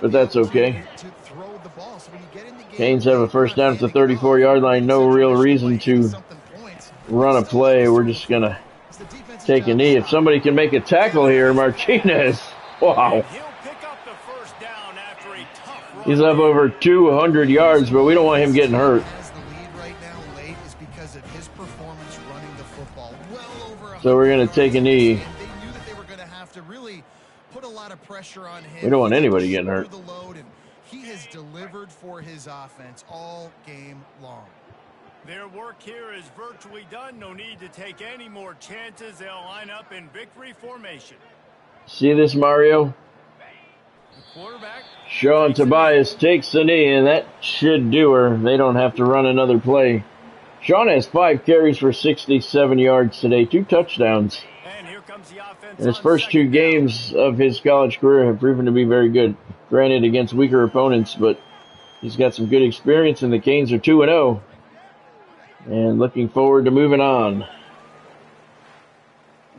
but that's okay. Canes have a first down at the 34-yard line. No real reason to run a play. We're just going to take a knee. If somebody can make a tackle here, Martinez. Wow. He's up over 200 yards, but we don't want him getting hurt. So we're going to take a knee. We don't want anybody getting hurt. He has delivered for his offense all game long. Their work here is virtually done. No need to take any more chances. They'll line up in victory formation. See this, Mario? Sean Tobias takes the knee, and that should do her. They don't have to run another play. Sean has 5 carries for 67 yards today, 2 touchdowns. And his first 2 games of his college career have proven to be very good. Granted, against weaker opponents, but he's got some good experience, and the Canes are 2-0. And looking forward to moving on.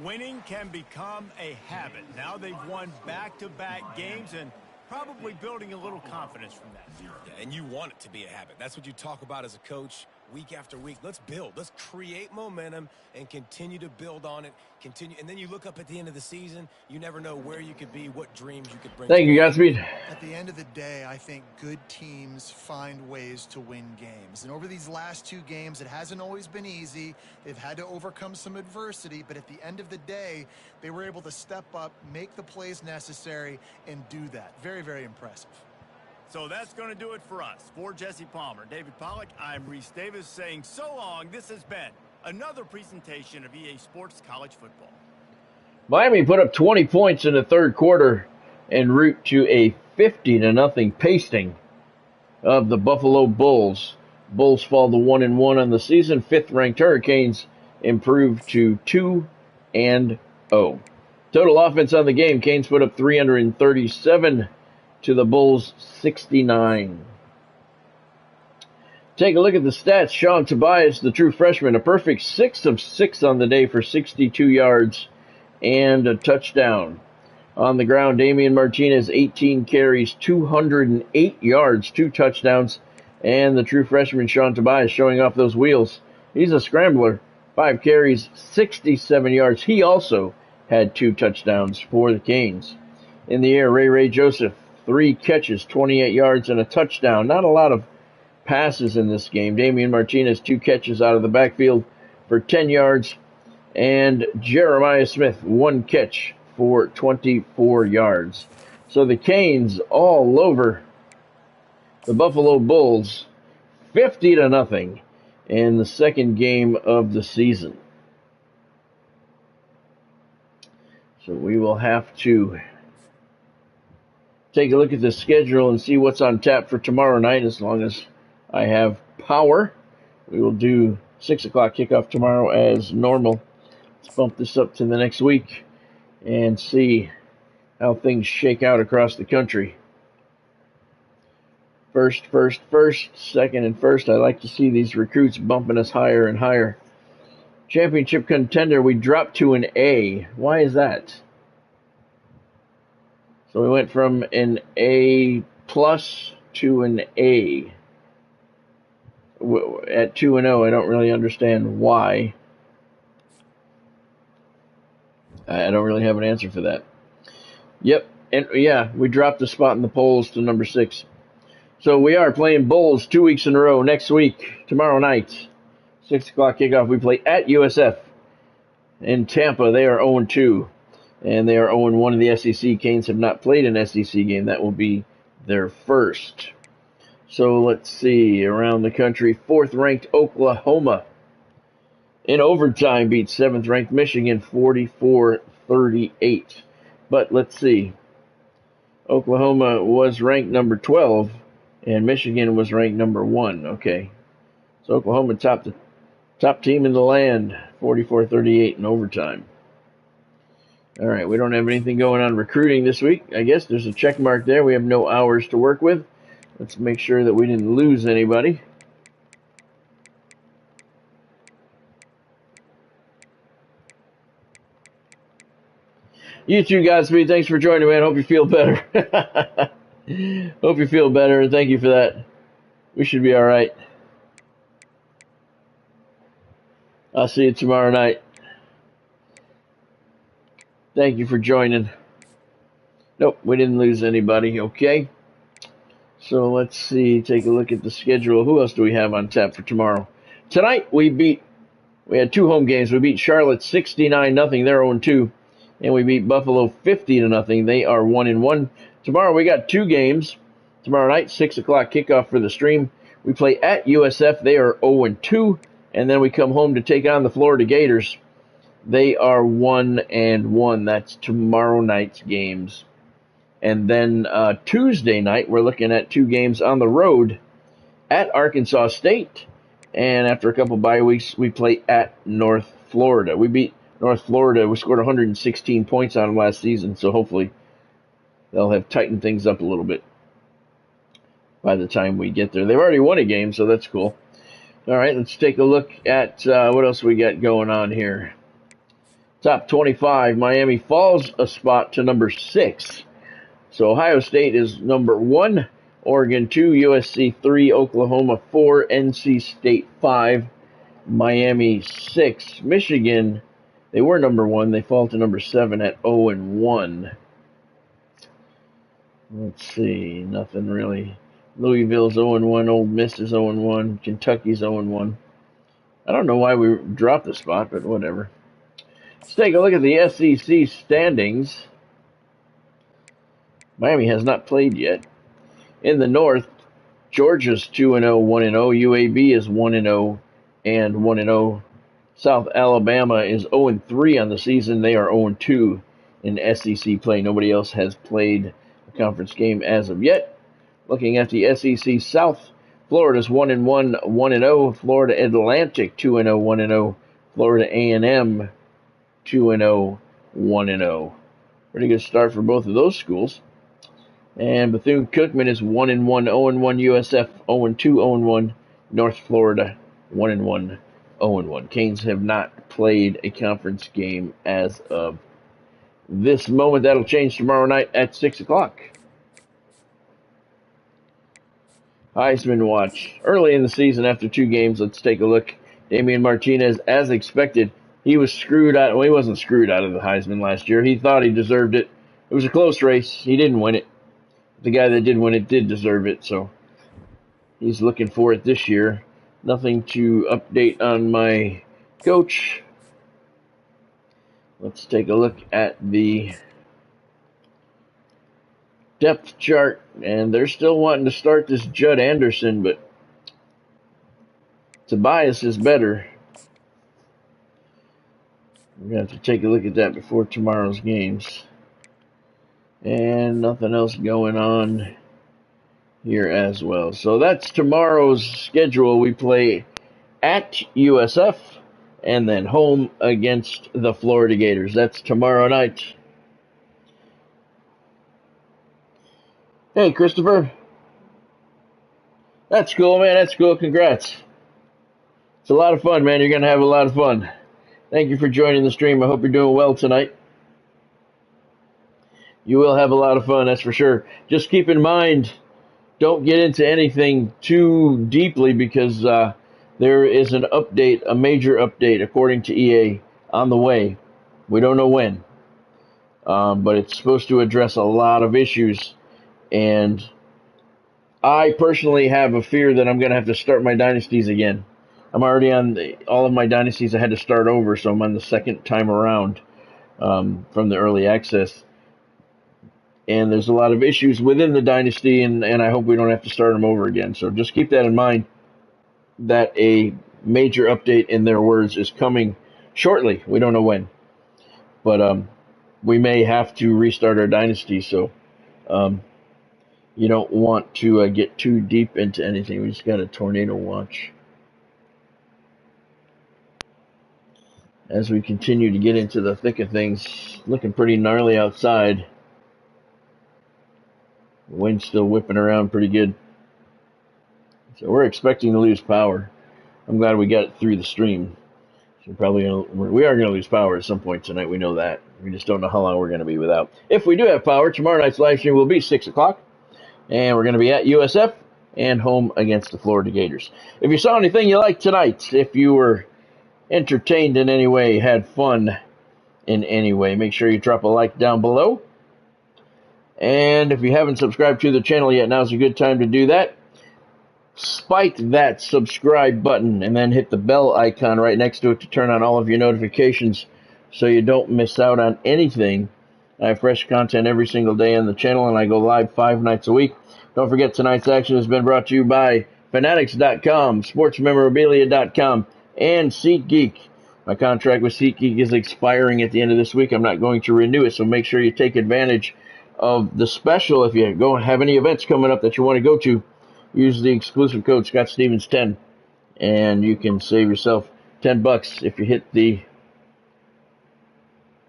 Winning can become a habit. Now they've won back-to-back games and probably building a little confidence from that. Yeah, and you want it to be a habit. That's what you talk about as a coach week after week. Let's build. Let's create momentum and continue to build on it. Continue, and then you look up at the end of the season. You never know where you could be, what dreams you could bring. Thank you, Godspeed. At the end of the day, I think good teams find ways to win games. And over these last 2 games, it hasn't always been easy. They've had to overcome some adversity, but at the end of the day, they were able to step up, make the plays necessary, and do that. Very, very impressive. So that's going to do it for us. For Jesse Palmer, David Pollack, I'm Reese Davis saying so long. This has been another presentation of EA Sports College Football. Miami put up 20 points in the third quarter en route to a 50-0 pasting of the Buffalo Bulls. Bulls fall to 1-1 on the season. 5th-ranked Hurricanes improve to 2-0. Total offense on the game, Canes put up 337 to the Bulls 69. Take a look at the stats. Sean Tobias, the true freshman, a perfect 6 of 6 on the day for 62 yards and a touchdown. On the ground, Damian Martinez, 18 carries, 208 yards, 2 touchdowns, and the true freshman Sean Tobias showing off those wheels. He's a scrambler, 5 carries, 67 yards. He also had 2 touchdowns for the Canes. In the air, Ray Joseph, 3 catches, 28 yards, and a touchdown. Not a lot of passes in this game. Damian Martinez, 2 catches out of the backfield for 10 yards. And Jeremiah Smith, 1 catch for 24 yards. So the Canes all over the Buffalo Bulls, 50-0 in the second game of the season. So we will have to take a look at the schedule and see what's on tap for tomorrow night. As long as I have power, we will do 6 o'clock kickoff tomorrow as normal. Let's bump this up to the next week and see how things shake out across the country. First, second, and first. I like to see these recruits bumping us higher and higher. Championship contender, we dropped to an A. Why is that? So we went from an A plus to an A. At 2-0, I don't really understand why. I don't really have an answer for that. Yep, and yeah, we dropped a spot in the polls to number 6. So we are playing Bulls 2 weeks in a row. Next week, tomorrow night, 6 o'clock kickoff, we play at USF in Tampa. They are 0-2, and they are 0-1 in the SEC. Canes have not played an SEC game. That will be their first. So let's see, around the country, 4th-ranked Oklahoma in overtime beat 7th-ranked Michigan 44-38. But let's see, Oklahoma was ranked number 12, and Michigan was ranked number 1. Okay, so Oklahoma top team in the land, 44-38 in overtime. All right, we don't have anything going on recruiting this week. I guess there's a check mark there. We have no hours to work with. Let's make sure that we didn't lose anybody. You too, Godspeed. Thanks for joining me. I hope you feel better. Hope you feel better, and thank you for that. We should be all right. I'll see you tomorrow night. Thank you for joining. Nope, we didn't lose anybody. Okay. So let's see. Take a look at the schedule. Who else do we have on tap for tomorrow? Tonight we had 2 home games. We beat Charlotte 69-0. They're 0-2. And we beat Buffalo 50-0. They are 1-1. Tomorrow we got 2 games. Tomorrow night, 6 o'clock kickoff for the stream. We play at USF. They are 0-2. And then we come home to take on the Florida Gators. They are 1-1. That's tomorrow night's games. And then Tuesday night, we're looking at 2 games on the road at Arkansas State. And after a couple bye weeks, we play at North Florida. We beat North Florida. We scored 116 points on them last season, so hopefully they'll have tightened things up a little bit by the time we get there. They've already won a game, so that's cool. All right, let's take a look at what else we got going on here. Top 25, Miami falls a spot to number 6. So Ohio State is number 1, Oregon 2, USC 3, Oklahoma 4, NC State 5, Miami 6. Michigan, they were number 1. They fall to number 7 at 0-1. Let's see, nothing really. Louisville's 0-1, Ole Miss is 0-1, Kentucky's 0-1. I don't know why we dropped the spot, but whatever. Let's take a look at the SEC standings. Miami has not played yet. In the North, Georgia's 2-0, 1-0. UAB is 1-0 and 1-0. South Alabama is 0-3 on the season. They are 0-2 in SEC play. Nobody else has played a conference game as of yet. Looking at the SEC South, Florida's 1-1, 1-0. Florida Atlantic 2-0, 1-0. Florida A&M 2-0, 1-0. Pretty good start for both of those schools. And Bethune-Cookman is 1-1, 0-1. USF 0-2, 0-1. North Florida 1-1, 0-1. Canes have not played a conference game as of this moment. That'll change tomorrow night at 6 o'clock. Heisman watch. Early in the season, after 2 games, let's take a look. Damian Martinez, as expected, he was screwed out. Well, he wasn't screwed out of the Heisman last year. He thought he deserved it. It was a close race. He didn't win it. The guy that did win it did deserve it, so he's looking for it this year. Nothing to update on my coach. Let's take a look at the depth chart, and they're still wanting to start this Judd Anderson, but Tobias is better. We're going to have to take a look at that before tomorrow's games. And nothing else going on here as well. So that's tomorrow's schedule. We play at USF, and then home against the Florida Gators. That's tomorrow night. Hey, Christopher. That's cool, man. That's cool. Congrats. It's a lot of fun, man. You're going to have a lot of fun. Thank you for joining the stream. I hope you're doing well tonight. You will have a lot of fun, that's for sure. Just keep in mind, don't get into anything too deeply because there is an update, a major update, according to EA, on the way. We don't know when, but it's supposed to address a lot of issues. And I personally have a fear that I'm going to have to start my dynasties again. I'm already on all of my dynasties. I had to start over, so I'm on the second time around from the early access. And there's a lot of issues within the dynasty, and I hope we don't have to start them over again. So just keep that in mind, that a major update, in their words, is coming shortly. We don't know when. But we may have to restart our dynasty, so you don't want to get too deep into anything. We just got a tornado watch. As we continue to get into the thick of things, looking pretty gnarly outside. The wind's still whipping around pretty good. So we're expecting to lose power. I'm glad we got it through the stream. So we are going to lose power at some point tonight. We know that. We just don't know how long we're going to be without. If we do have power, tomorrow night's live stream will be 6 o'clock. And we're going to be at USF and home against the Florida Gators. If you saw anything you liked tonight, if you were entertained in any way, had fun in any way, make sure you drop a like down below. And if you haven't subscribed to the channel yet, now's a good time to do that. Spike that subscribe button and then hit the bell icon right next to it to turn on all of your notifications so you don't miss out on anything. I have fresh content every single day on the channel, and I go live 5 nights a week. Don't forget, tonight's action has been brought to you by Fanatics.com, SportsMemorabilia.com, and SeatGeek. My contract with SeatGeek is expiring at the end of this week. I'm not going to renew it, so make sure you take advantage of the special. If you go have any events coming up that you want to go to, use the exclusive code ScottStevens10, and you can save yourself $10 if you hit the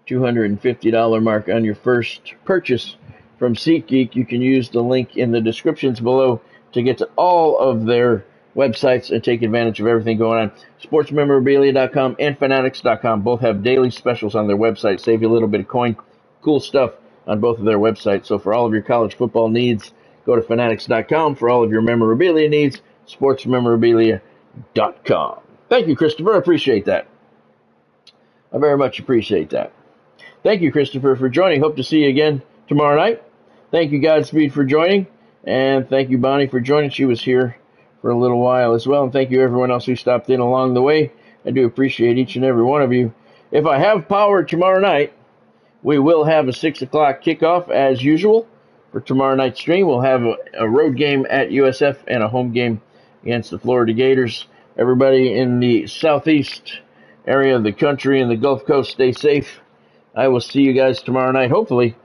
$250 mark on your first purchase from SeatGeek. You can use the link in the descriptions below to get to all of their websites and take advantage of everything going on. SportsMemorabilia.com and Fanatics.com both have daily specials on their website. Save you a little bit of coin. Cool stuff on both of their websites. So for all of your college football needs, go to Fanatics.com. For all of your memorabilia needs, SportsMemorabilia.com. Thank you, Christopher. I appreciate that. I very much appreciate that. Thank you, Christopher, for joining. Hope to see you again tomorrow night. Thank you, Godspeed, for joining. And thank you, Bonnie, for joining. She was here for a little while as well. And thank you, everyone else who stopped in along the way. I do appreciate each and every one of you. If I have power tomorrow night, we will have a 6 o'clock kickoff as usual for tomorrow night's stream. We'll have a road game at USF and a home game against the Florida Gators. Everybody in the southeast area of the country and the Gulf Coast, stay safe. I will see you guys tomorrow night, hopefully,